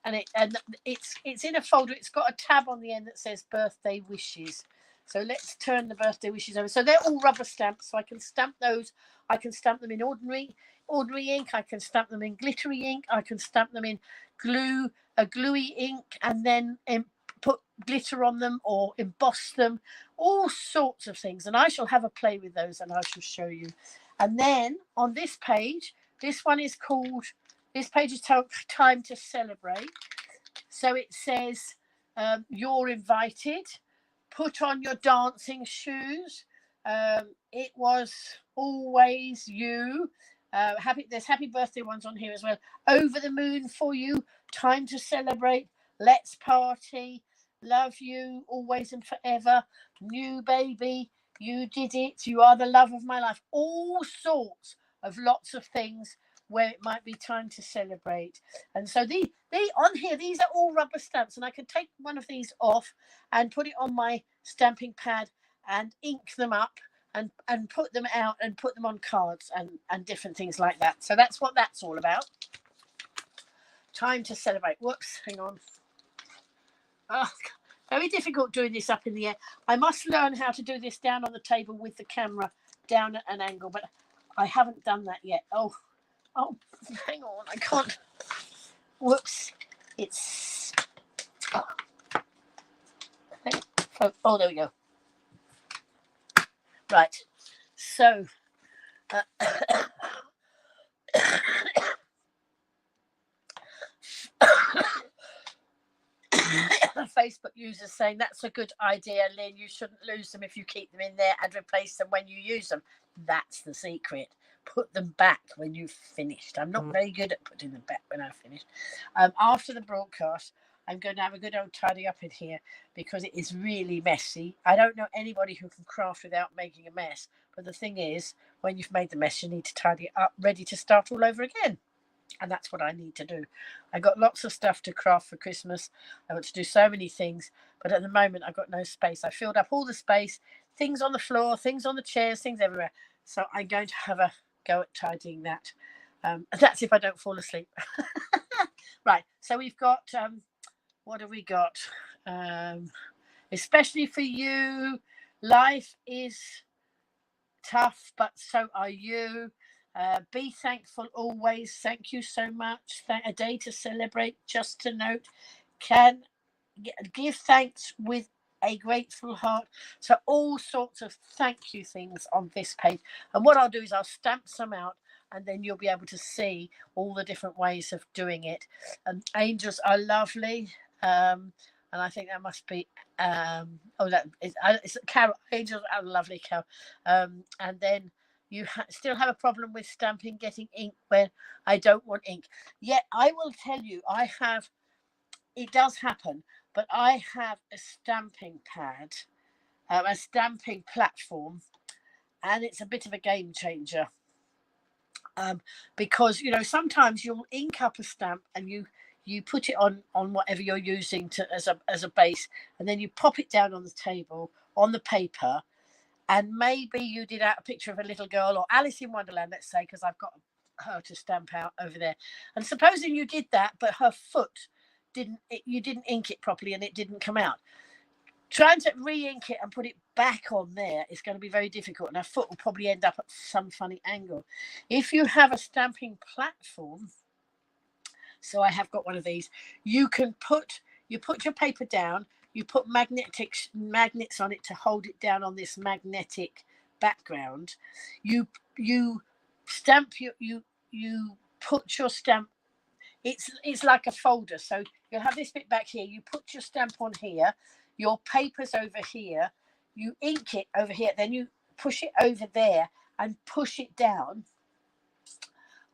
it's in a folder. It's got a tab on the end that says birthday wishes. So let's turn the birthday wishes over. So they're all rubber stamps. So I can stamp those. I can stamp them in ordinary ink. I can stamp them in glittery ink. I can stamp them in gluey ink, and then put glitter on them or emboss them. All sorts of things. And I shall have a play with those, and I shall show you. And then on this page, this one is called. This page is time to celebrate. So it says, you're invited. Put on your dancing shoes. It was always you. There's happy birthday ones on here as well. Over the moon for you. Time to celebrate. Let's party. Love you always and forever. New baby. You did it. You are the love of my life. All sorts of lots of things where it might be time to celebrate. And so they on here, these are all rubber stamps, and I can take one of these off and put it on my stamping pad and ink them up and put them out and put them on cards and different things like that. So that's what that's all about. Time to celebrate. Whoops, hang on. Oh, Very difficult doing this up in the air. I must learn how to do this down on the table with the camera down at an angle, but I haven't done that yet. Oh, hang on, I can't. Whoops. It's... Oh, there we go. Right. So... Facebook users saying that's a good idea, Lynn. You shouldn't lose them if you keep them in there and replace them when you use them. That's the secret. Put them back when you've finished. I'm not very good at putting them back when I've finished. After the broadcast, I'm going to have a good old tidy up in here because it is really messy. I don't know anybody who can craft without making a mess. But the thing is, when you've made the mess, you need to tidy it up, ready to start all over again. And that's what I need to do. I got lots of stuff to craft for Christmas. I want to do so many things, but at the moment I've got no space. I filled up all the space, things on the floor, things on the chairs, things everywhere. So I'm going to have a go at tidying that. That's if I don't fall asleep. Right. So we've got, what have we got? Especially for you, life is tough, but so are you. Be thankful always. Thank you so much. A day to celebrate, just to note. Can give thanks with a grateful heart. So all sorts of thank you things on this page. And what I'll do is I'll stamp some out and then you'll be able to see all the different ways of doing it. Angels are lovely. And I think that must be it's Carol. Angels are lovely, Carol. And then you still have a problem with stamping, getting ink when I don't want ink. Yet I will tell you, it does happen, but I have a stamping pad, a stamping platform, and it's a bit of a game changer. Because, sometimes you'll ink up a stamp and you put it on whatever you're using as a base, and then you pop it down on the table, on the paper, and maybe you did out a picture of a little girl or Alice in Wonderland, let's say, because I've got her to stamp out over there. And supposing you did that, but her foot you didn't ink it properly and it didn't come out. Trying to re-ink it and put it back on there is going to be very difficult, and her foot will probably end up at some funny angle. If you have a stamping platform, so I have got one of these, you put your paper down, you put magnets on it to hold it down on this magnetic background. You stamp you put your stamp. It's like a folder. So you'll have this bit back here. You put your stamp on here. Your paper's over here. You ink it over here. Then you push it over there and push it down.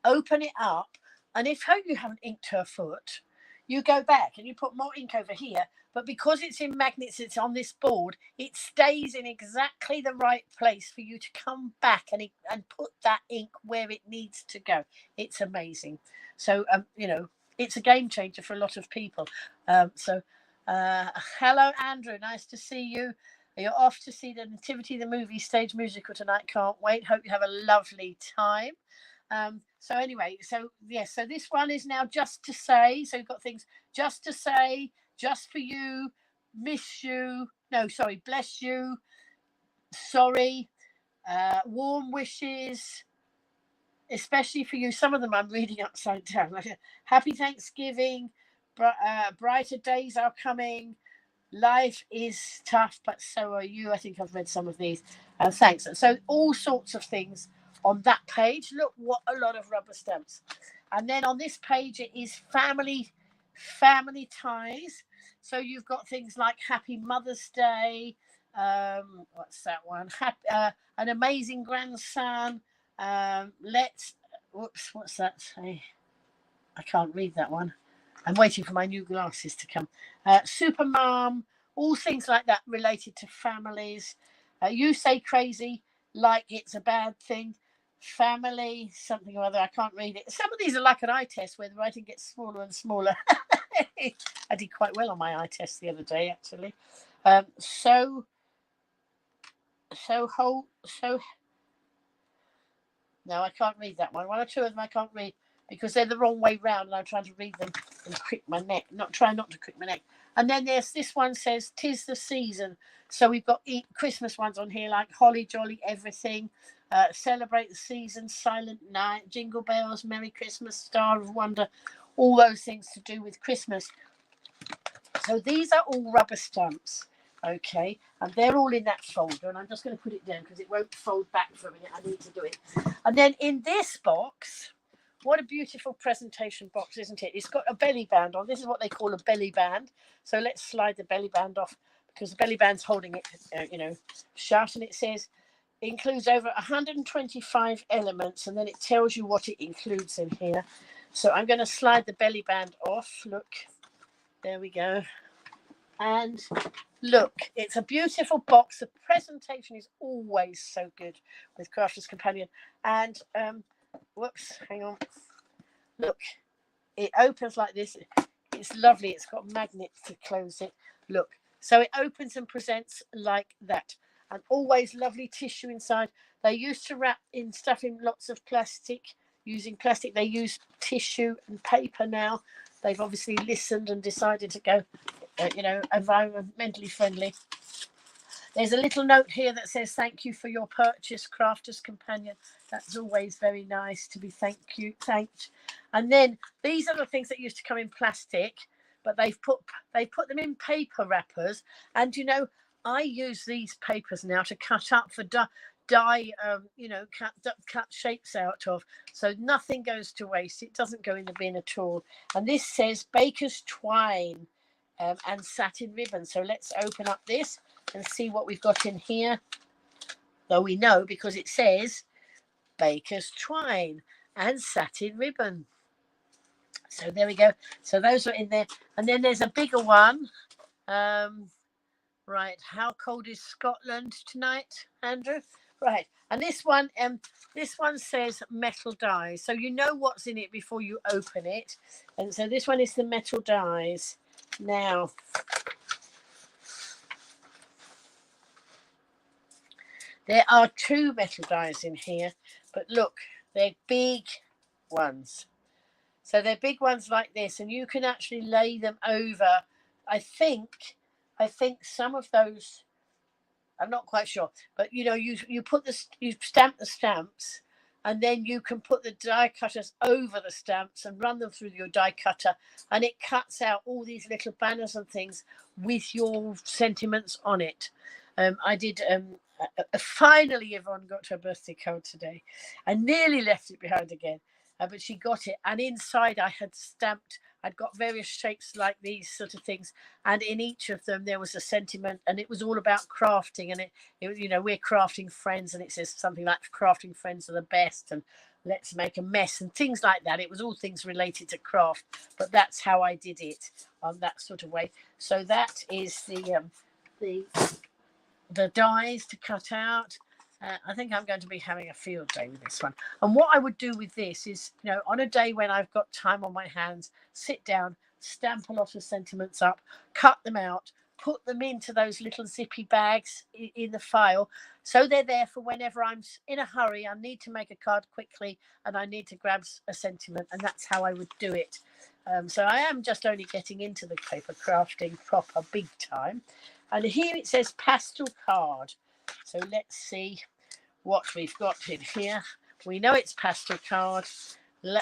Open it up. And if you haven't inked her foot, you go back and you put more ink over here. But because it's in magnets, it's on this board, it stays in exactly the right place for you to come back and put that ink where it needs to go. It's amazing. So, it's a game changer for a lot of people. Hello, Andrew. Nice to see you. You're off to see the Nativity, the movie stage musical tonight. Can't wait. Hope you have a lovely time. So anyway, so this one is now just to say. So you've got things just to say, just for you, miss you. No, sorry, bless you. Sorry, warm wishes, especially for you. Some of them I'm reading upside down. Happy Thanksgiving. Brighter days are coming. Life is tough, but so are you. I think I've read some of these. Thanks. So all sorts of things on that page. Look, what a lot of rubber stamps. And then on this page, it is family ties. So you've got things like Happy Mother's Day. What's that one? An amazing grandson. What's that say? I can't read that one. I'm waiting for my new glasses to come. Super Mom, all things like that related to families. You say crazy like it's a bad thing. Family, something or other. I can't read it. Some of these are like an eye test where the writing gets smaller and smaller. I did quite well on my eye test the other day, actually. So. No, I can't read that one. One or two of them I can't read. because they're the wrong way round, and I'm trying to read them and crick my neck. Not to crick my neck. And then there's this one says, "'Tis the season." So we've got Christmas ones on here, like "Holly Jolly Everything," "Celebrate the Season," "Silent Night," "Jingle Bells," "Merry Christmas," "Star of Wonder," all those things to do with Christmas. So these are all rubber stamps, okay, and they're all in that folder, and I'm just going to put it down because it won't fold back for a minute. I need to do it. And then in this box, what a beautiful presentation box, isn't it? It's got a belly band on. This is what they call a belly band. So let's slide the belly band off because the belly band's holding it, shut, and it says includes over 125 elements, and then it tells you what it includes in here. So I'm going to slide the belly band off. Look, there we go. And look, it's a beautiful box. The presentation is always so good with Crafter's Companion. And whoops, hang on. Look, it opens like this. It's lovely. It's got magnets to close it. Look, so it opens and presents like that. And always lovely tissue inside. They used to wrap in stuff in lots of plastic. Using plastic, they use tissue and paper now. They've obviously listened and decided to go, environmentally friendly. There's a little note here that says, "Thank you for your purchase, Crafter's Companion." That's always very nice to be thanked. And then these are the things that used to come in plastic, but they've put them in paper wrappers. And I use these papers now to cut up for dye, cut shapes out of, so nothing goes to waste. It doesn't go in the bin at all. And this says baker's twine and satin ribbon. So let's open up this and see what we've got in here. Though we know because it says baker's twine and satin ribbon. So there we go. So those are in there. And then there's a bigger one. Right. How cold is Scotland tonight, Andrew? Right. And this one says metal dies. So you know what's in it before you open it. And so this one is the metal dies. Now, there are 2 metal dies in here, but look, they're big ones. So they're big ones like this, and you can actually lay them over. I think some of those, I'm not quite sure, but you stamp the stamps, and then you can put the die cutters over the stamps and run them through your die cutter, and it cuts out all these little banners and things with your sentiments on it. I did. Finally, Yvonne got her birthday card today. I nearly left it behind again, but she got it. And inside, I'd got various shapes like these sort of things, and in each of them there was a sentiment, and it was all about crafting. And we're crafting friends, and it says something like "crafting friends are the best," and "let's make a mess," and things like that. It was all things related to craft, but that's how I did it, that sort of way. So that is the dies to cut out. I think I'm going to be having a field day with this one. And what I would do with this is, on a day when I've got time on my hands, sit down, stamp a lot of sentiments up, cut them out, put them into those little zippy bags in the file. So they're there for whenever I'm in a hurry, I need to make a card quickly, and I need to grab a sentiment. And that's how I would do it. So I am just only getting into the paper crafting proper big time. And here it says pastel card. So let's see what we've got in here. We know it's pastel card.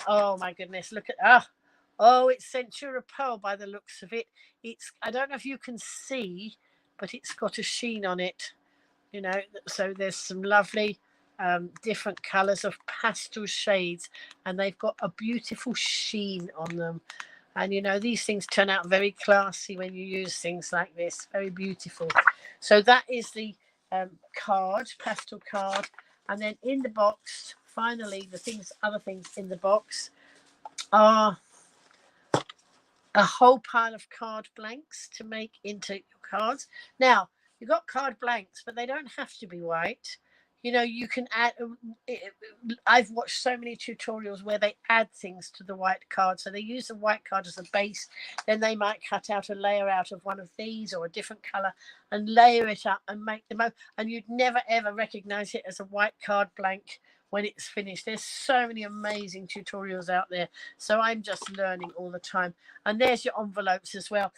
Oh my goodness, look at it's Centura Pearl by the looks of it. I don't know if you can see, but it's got a sheen on it. So there's some lovely different colours of pastel shades, and they've got a beautiful sheen on them. And these things turn out very classy when you use things like this. Very beautiful. So that is the pastel card. And then in the box, finally, other things in the box are a whole pile of card blanks to make into your cards. Now, you've got card blanks, but they don't have to be white. You can add. I've watched so many tutorials where they add things to the white card. So they use the white card as a base. Then they might cut out a layer out of one of these or a different color and layer it up and make them. And you'd never ever recognize it as a white card blank when it's finished. There's so many amazing tutorials out there, so I'm just learning all the time. And there's your envelopes as well.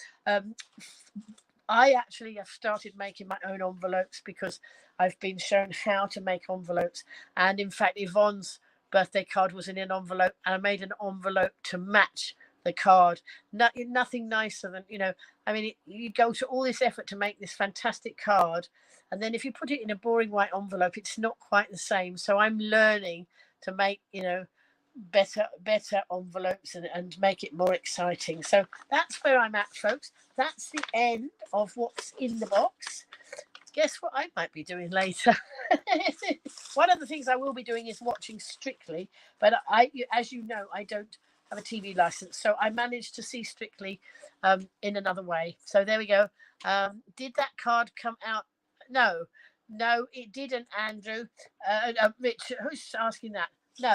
I actually have started making my own envelopes because I've been shown how to make envelopes. And in fact, Yvonne's birthday card was in an envelope, and I made an envelope to match the card. Nothing nicer than, I mean, you go to all this effort to make this fantastic card, and then if you put it in a boring white envelope, it's not quite the same. So I'm learning to make, better envelopes and make it more exciting. So that's where I'm at, folks. That's the end of what's in the box. Guess what I might be doing later? One of the things I will be doing is watching Strictly, but as you know, I don't have a TV license, so I managed to see Strictly in another way. So there we go. Did that card come out? No, it didn't, Andrew. Richard, who's asking that? No,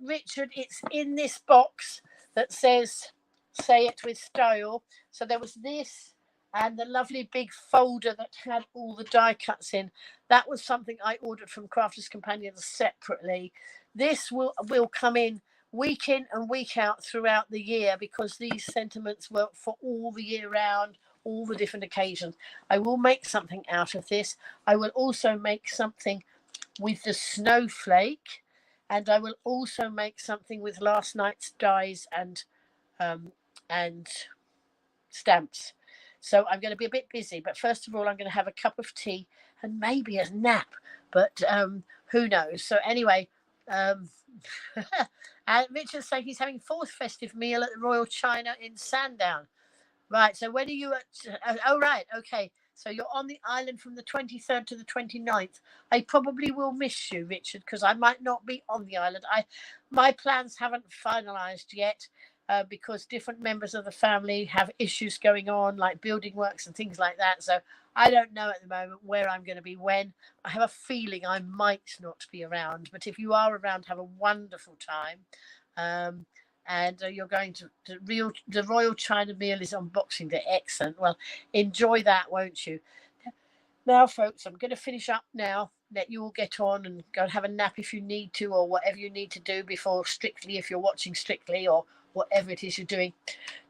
Richard, it's in this box that says "Say It with Style." So there was this and the lovely big folder that had all the die cuts in. That was something I ordered from Crafters Companions separately. This will come in and week out throughout the year, because these sentiments work for all the year round, all the different occasions. I will make something out of this. I will also make something with the snowflake, and I will also make something with last night's dies and stamps. So I'm going to be a bit busy, but first of all, I'm going to have a cup of tea and maybe a nap, but who knows? So anyway, and Richard's saying he's having fourth festive meal at the Royal China in Sandown. Right, so when are you at? Oh, right, okay. So you're on the island from the 23rd to the 29th. I probably will miss you, Richard, because I might not be on the island. My plans haven't finalised yet. Because different members of the family have issues going on, like building works and things like that. So I don't know at the moment where I'm going to be when. I have a feeling I might not be around, but if you are around, have a wonderful time. And you're going to the Royal China meal is on Boxing Day. Excellent. Well, enjoy that, won't you? Now, folks, I'm going to finish up now. Let you all get on and go and have a nap if you need to, or whatever you need to do before Strictly, if you're watching Strictly, or whatever it is you're doing.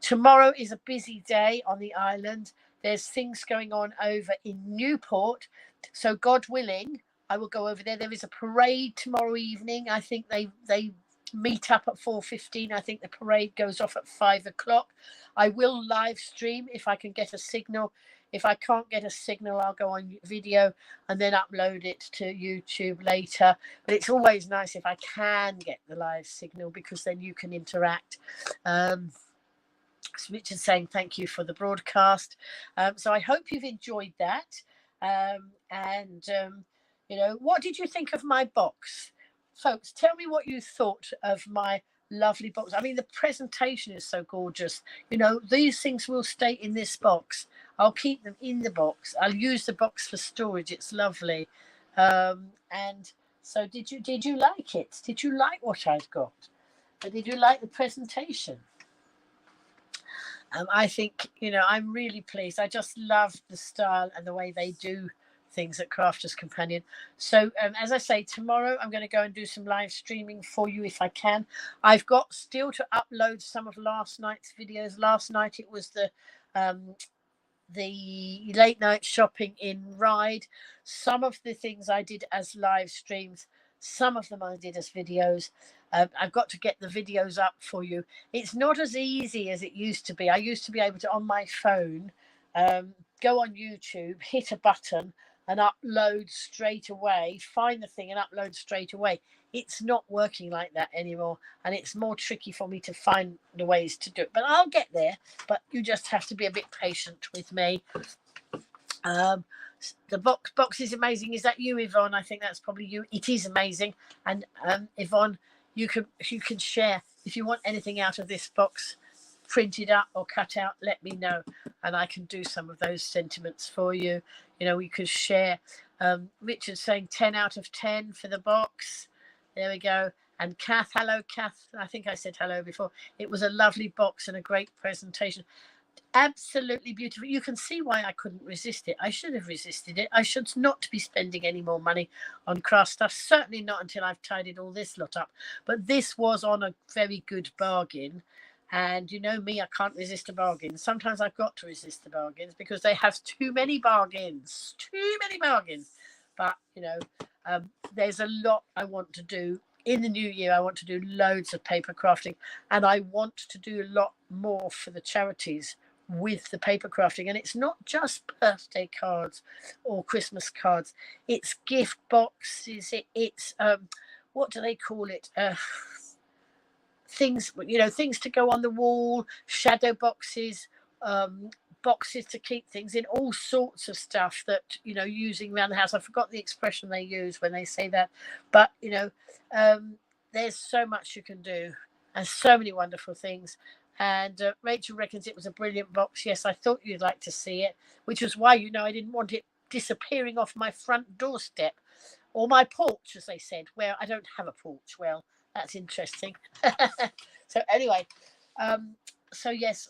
Tomorrow is a busy day on the island. There's things going on over in Newport. So God willing, I will go over there. There is a parade tomorrow evening. I think they meet up at 4:15. I think the parade goes off at 5 o'clock. I will live stream if I can get a signal. If I can't get a signal, I'll go on video and then upload it to YouTube later. But it's always nice if I can get the live signal, because then you can interact. Richard's saying thank you for the broadcast. So I hope you've enjoyed that. What did you think of my box? Folks, tell me what you thought of my lovely box. I mean, the presentation is so gorgeous. These things will stay in this box. I'll keep them in the box. I'll use the box for storage. It's lovely. And so did you like it? Did you like what I've got? Did you like the presentation? I think, I'm really pleased. I just love the style and the way they do things at Crafters Companion. So as I say, tomorrow I'm going to go and do some live streaming for you if I can. I've got still to upload some of last night's videos. Last night it was the late night shopping in Ryde. Some of the things I did as live streams, some of them I did as videos. I've got to get the videos up for you. It's not as easy as it used to be. I used to be able to, on my phone, go on YouTube, hit a button and upload straight away, find the thing and upload straight away. It's not working like that anymore, and it's more tricky for me to find the ways to do it. But I'll get there, but you just have to be a bit patient with me. The box is amazing. Is that you, Yvonne? I think that's probably you. It is amazing. And Yvonne, you can share if you want anything out of this box printed up or cut out, let me know and I can do some of those sentiments for you. We could share. Richard saying 10 out of 10 for the box. There we go. And Kath, hello Kath. I think I said hello before. It was a lovely box and a great presentation. absolutely beautiful. You can see why I couldn't resist it. I should have resisted it. I should not be spending any more money on craft stuff. Certainly not until I've tidied all this lot up. But this was on a very good bargain. And you know me, I can't resist a bargain. Sometimes I've got to resist the bargains because they have too many bargains. Too many bargains. But, there's a lot I want to do. In the new year, I want to do loads of paper crafting, and I want to do a lot more for the charities with the paper crafting. And it's not just birthday cards or Christmas cards, it's gift boxes, it's what do they call it, things, things to go on the wall, shadow boxes, boxes to keep things in, all sorts of stuff that, using around the house. I forgot the expression they use when they say that, but there's so much you can do and so many wonderful things. And Rachel reckons it was a brilliant box. Yes, I thought you'd like to see it, which was why, I didn't want it disappearing off my front doorstep or my porch, as they said, where I don't have a porch. Well, that's interesting. So anyway, so yes,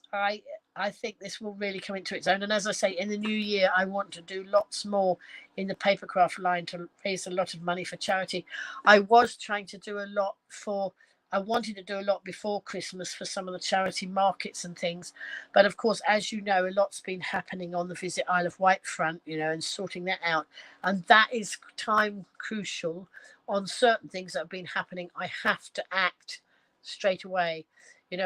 I think this will really come into its own. And as I say, in the new year, I want to do lots more in the papercraft line to raise a lot of money for charity. I was trying to do a lot I wanted to do a lot before Christmas for some of the charity markets and things. But of course, as you know, a lot's been happening on the Visit Isle of Wight front, and sorting that out. And that is time crucial on certain things that have been happening. I have to act straight away.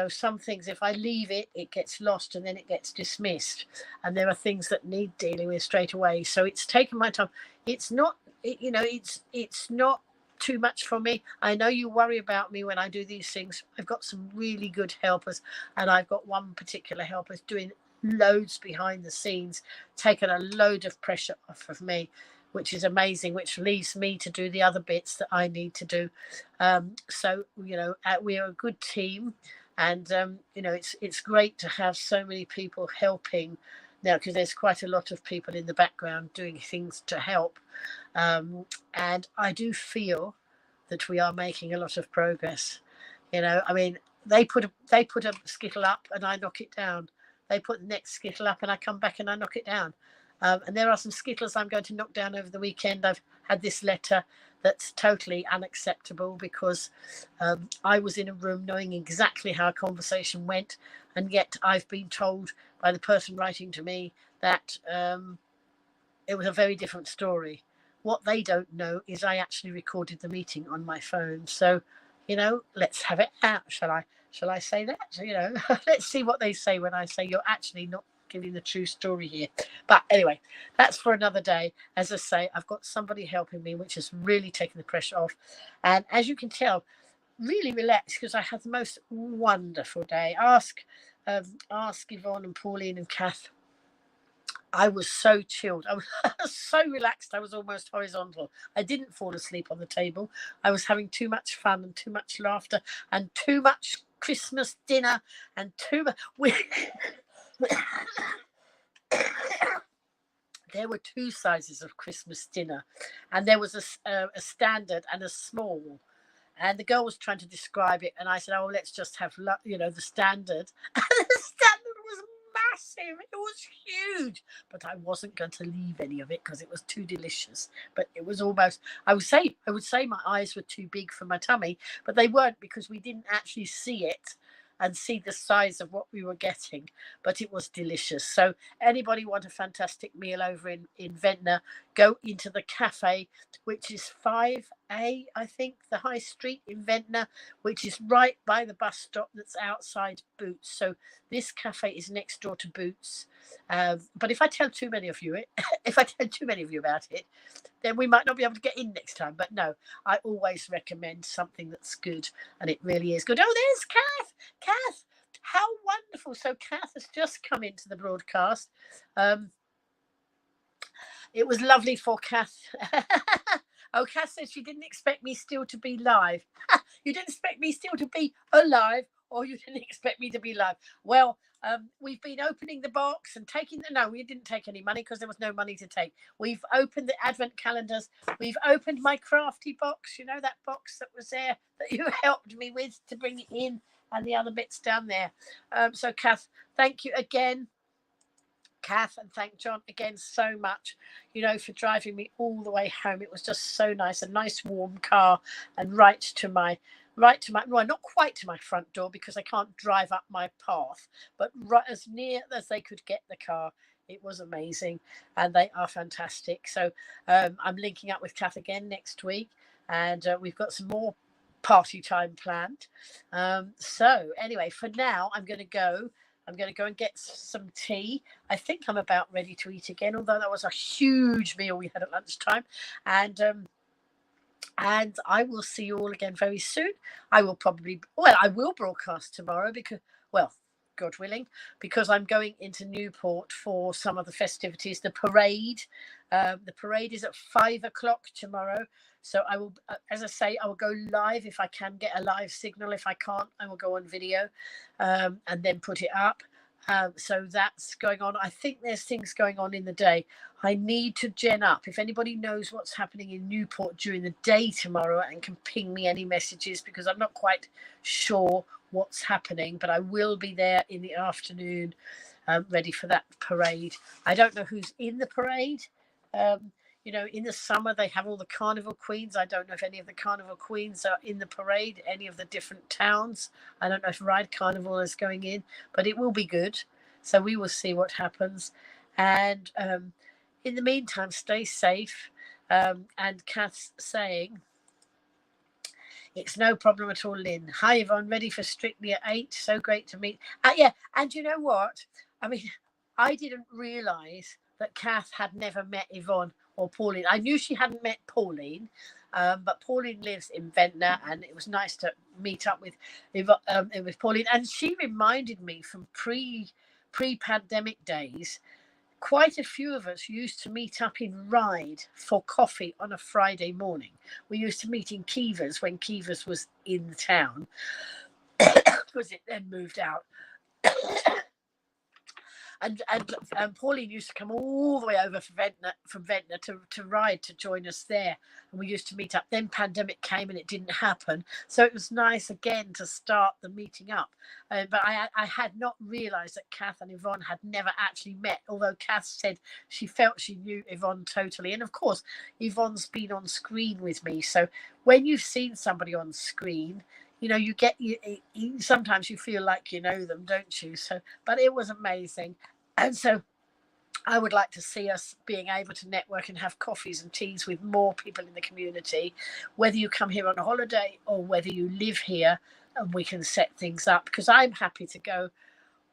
Some things, if I leave it, it gets lost and then it gets dismissed. And there are things that need dealing with straight away. So it's taken my time. It's not, it's not too much for me. I know you worry about me when I do these things. I've got some really good helpers, and I've got one particular helper doing loads behind the scenes, taking a load of pressure off of me, which is amazing, which leaves me to do the other bits that I need to do. So we are a good team, and it's great to have so many people helping now, because there's quite a lot of people in the background doing things to help. And I do feel that we are making a lot of progress. I mean, they put a skittle up and I knock it down. They put the next skittle up and I come back and I knock it down. And there are some skittles I'm going to knock down over the weekend. I've had this letter that's totally unacceptable because I was in a room knowing exactly how a conversation went, and yet I've been told by the person writing to me that it was a very different story. What they don't know is I actually recorded the meeting on my phone. So, let's have it out. Shall I say that? Let's see what they say when I say you're actually not giving the true story here. But anyway, that's for another day. As I say, I've got somebody helping me, which has really taken the pressure off. And as you can tell, really relaxed because I had the most wonderful day. Ask Yvonne and Pauline and Kath. I was so chilled. I was so relaxed. I was almost horizontal. I didn't fall asleep on the table. I was having too much fun and too much laughter and too much Christmas dinner and too much. There were two sizes of Christmas dinner, and there was a standard and a small. And the girl was trying to describe it, and I said, "Oh, let's just have the standard." And the standard was massive. It was huge, but I wasn't going to leave any of it because it was too delicious. But it was almost, I would say my eyes were too big for my tummy, but they weren't, because we didn't actually see it and see the size of what we were getting, but it was delicious. So anybody want a fantastic meal over in Ventnor, go into the cafe, which is 5A, I think, the high street in Ventnor, which is right by the bus stop that's outside Boots. So this cafe is next door to Boots. But if I tell too many of you about it, then we might not be able to get in next time. But no, I always recommend something that's good, and it really is good. Oh, there's Kath. Kath, how wonderful. So Kath has just come into the broadcast. It was lovely for Kath. Oh, Kath said she didn't expect me still to be live. You didn't expect me still to be alive, or you didn't expect me to be live. Well, we've been opening the box and no, we didn't take any money because there was no money to take. We've opened the advent calendars. We've opened my crafty box, that box that was there that you helped me with to bring it in, and the other bits down there. So Kath, thank you again. Kath, and thank John again so much, for driving me all the way home. It was just so nice, a nice warm car, and right to my well, not quite to my front door because I can't drive up my path, but right as near as they could get the car. It was amazing, and they are fantastic. So I'm linking up with Kath again next week, and we've got some more party time planned. So anyway, for now, I'm going to go. I'm going to go and get some tea. I think I'm about ready to eat again, although that was a huge meal we had at lunchtime. And I will see you all again very soon. I will broadcast tomorrow because, well, God willing, because I'm going into Newport for some of the festivities, the parade. The parade is at 5 o'clock tomorrow. So I will, as I say, I will go live if I can get a live signal. If I can't, I will go on video and then put it up. So that's going on. I think there's things going on in the day. I need to gen up. If anybody knows what's happening in Newport during the day tomorrow and can ping me any messages, because I'm not quite sure what's happening, but I will be there in the afternoon, ready for that parade. I don't know who's in the parade. In the summer they have all the carnival queens. I don't know if any of the carnival queens are in the parade, any of the different towns. I don't know if Ride Carnival is going in, but it will be good. So we will see what happens. And in the meantime, stay safe. And Kath's saying, it's no problem at all, Lynn. Hi, Yvonne. Ready for Strictly at 8. So great to meet. Yeah, and you know what? I mean, I didn't realise that Kath had never met Yvonne or Pauline. I knew she hadn't met Pauline, but Pauline lives in Ventnor, and it was nice to meet up with Pauline. And she reminded me from pre-pandemic days. Quite a few of us used to meet up in Ryde for coffee on a Friday morning. We used to meet in Keevers when Keevers was in the town, because it then moved out. And Pauline used to come all the way over from Ventnor to Ryde to join us there, and we used to meet up. Then pandemic came and it didn't happen, so it was nice again to start the meeting up. But I had not realised that Kath and Yvonne had never actually met, although Kath said she felt she knew Yvonne totally. And of course, Yvonne's been on screen with me, so when you've seen somebody on screen, you sometimes you feel like you know them, don't you? So, but it was amazing. And so I would like to see us being able to network and have coffees and teas with more people in the community, whether you come here on a holiday or whether you live here, and we can set things up, because I'm happy to go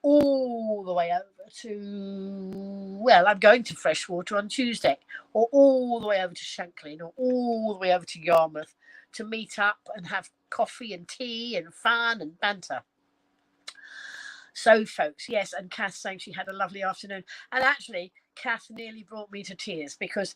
all the way over to, I'm going to Freshwater on Tuesday, or all the way over to Shanklin, or all the way over to Yarmouth to meet up and have coffee and tea and fun and banter. So, folks, yes, and Kath saying she had a lovely afternoon. And actually, Kath nearly brought me to tears, because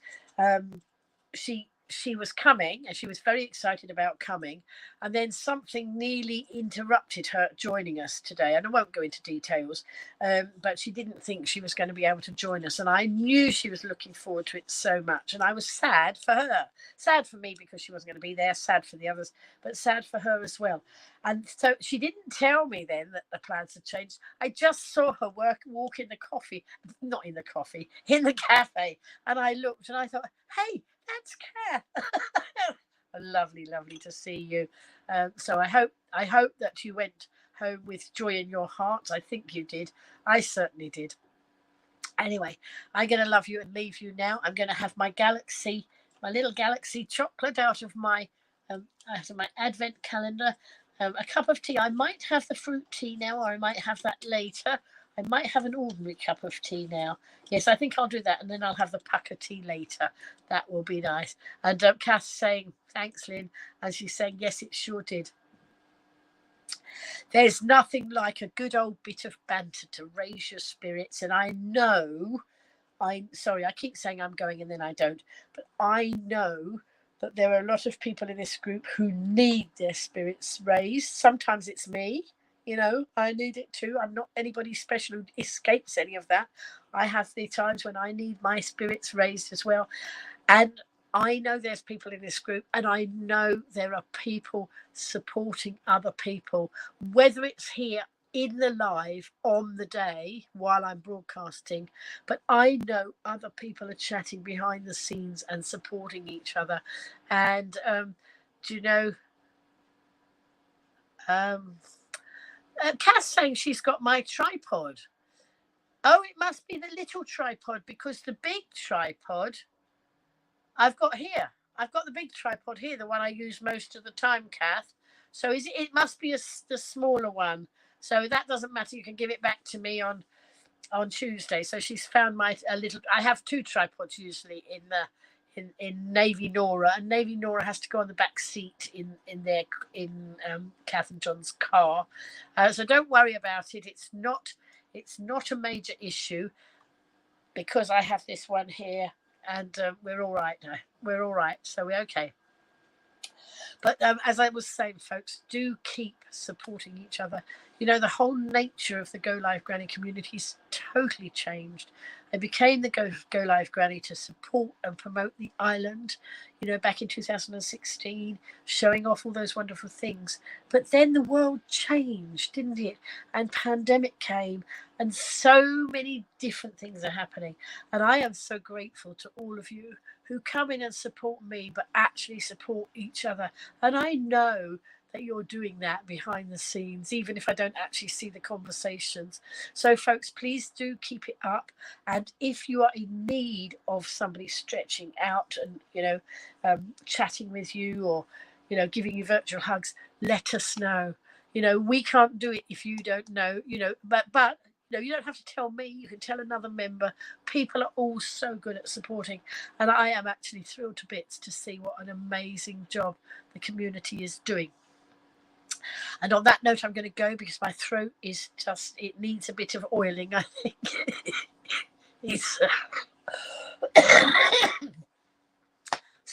she was coming and she was very excited about coming, and then something nearly interrupted her joining us today, and I won't go into details, but she didn't think she was going to be able to join us, and I knew she was looking forward to it so much, and I was sad for her. Sad for me because she wasn't going to be there, sad for the others, but sad for her as well. And so she didn't tell me then that the plans had changed. I just saw her walk in the cafe, and I looked and I thought, hey, that's Kath. Lovely to see you. So I hope that you went home with joy in your heart. I think you did. I certainly did. Anyway, I'm going to love you and leave you now. I'm going to have my little galaxy chocolate out of my advent calendar. A cup of tea. I might have the fruit tea now, or I might have that later. I might have an ordinary cup of tea now. Yes, I think I'll do that, and then I'll have the pack of tea later. That will be nice. And Kath's saying, thanks, Lynn. And she's saying, yes, it sure did. There's nothing like a good old bit of banter to raise your spirits. And I keep saying I'm going and then I don't. But I know that there are a lot of people in this group who need their spirits raised. Sometimes it's me. I need it too. I'm not anybody special who escapes any of that. I have the times when I need my spirits raised as well. And I know there's people in this group, and I know there are people supporting other people, whether it's here in the live on the day while I'm broadcasting, but I know other people are chatting behind the scenes and supporting each other. And do you know, Cass saying she's got my tripod. Oh, it must be the little tripod, because the big tripod I've got here. I've got the big tripod here, the one I use most of the time, Kath. So it must be the smaller one. So that doesn't matter. You can give it back to me on Tuesday. So she's found my a little. I have two tripods usually in Navy Nora, and Navy Nora has to go on the back seat in Kath and John's car. So don't worry about it. It's not a major issue, because I have this one here, and we're all right now. We're all right, so we're okay. But as I was saying, folks, do keep supporting each other. You know, the whole nature of the Go Live Granny community's totally changed. I became the Go Live Granny to support and promote the island, you know, back in 2016, showing off all those wonderful things. But then the world changed, didn't it? And pandemic came, and so many different things are happening. And I am so grateful to all of you who come in and support me, but actually support each other. And I know that you're doing that behind the scenes, even if I don't actually see the conversations. So, folks, please do keep it up. And if you are in need of somebody stretching out and, you know, chatting with you, or, you know, giving you virtual hugs, let us know. You know, we can't do it if you don't know, you know, but you know, you don't have to tell me. You can tell another member. People are all so good at supporting, and I am actually thrilled to bits to see what an amazing job the community is doing. And on that note, I'm going to go, because my throat is just, it needs a bit of oiling, I think. It's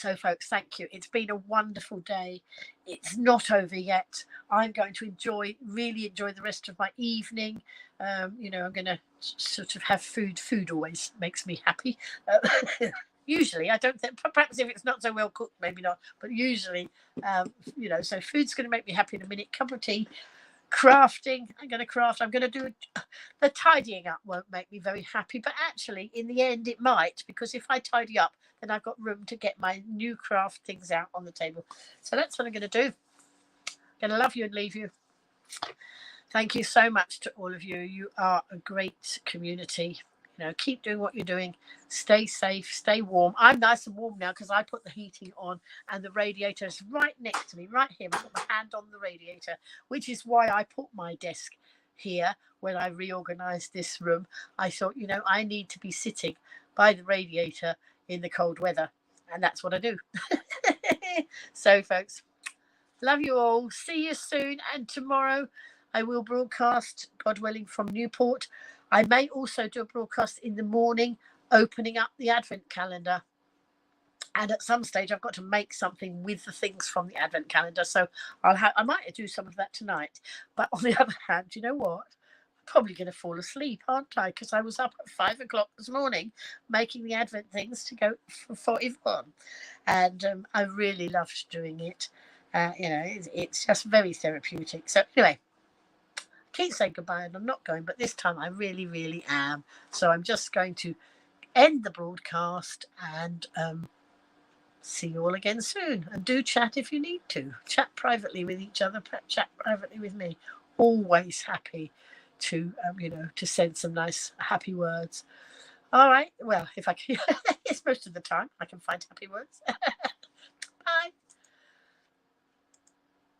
So, folks, thank you. It's been a wonderful day. It's not over yet. I'm going to really enjoy the rest of my evening. You know, I'm going to sort of have food. Food always makes me happy. Usually, I don't think, perhaps if it's not so well cooked, maybe not. But usually, you know, so food's going to make me happy in a minute. Cup of tea. Crafting. I'm going to craft. I'm going to do the tidying up won't make me very happy, but actually in the end it might, because if I tidy up, then I've got room to get my new craft things out on the table. So that's what I'm going to do. I'm going to love you and leave you. Thank you so much to all of you. You are a great community. You know, keep doing what you're doing. Stay safe, stay warm. I'm nice and warm now because I put the heating on, and the radiator is right next to me, right here. I put my hand on the radiator, which is why I put my desk here when I reorganized this room. I thought, you know, I need to be sitting by the radiator in the cold weather, and that's what I do. So, folks, love you all. See you soon, and tomorrow I will broadcast, God willing, from Newport. I may also do a broadcast in the morning, opening up the Advent calendar. And at some stage, I've got to make something with the things from the Advent calendar. So I might do some of that tonight. But on the other hand, you know what? I'm probably going to fall asleep, aren't I? Because I was up at 5 o'clock this morning making the Advent things to go for Yvonne. And I really loved doing it. You know, it's just very therapeutic. So anyway, keep saying goodbye, and I'm not going, but this time I really, really am. So I'm just going to end the broadcast, and see you all again soon. And do chat if you need to. Chat privately with each other. Chat privately with me. Always happy to, you know, to send some nice happy words. All right. Well, if I can, it's most of the time I can find happy words.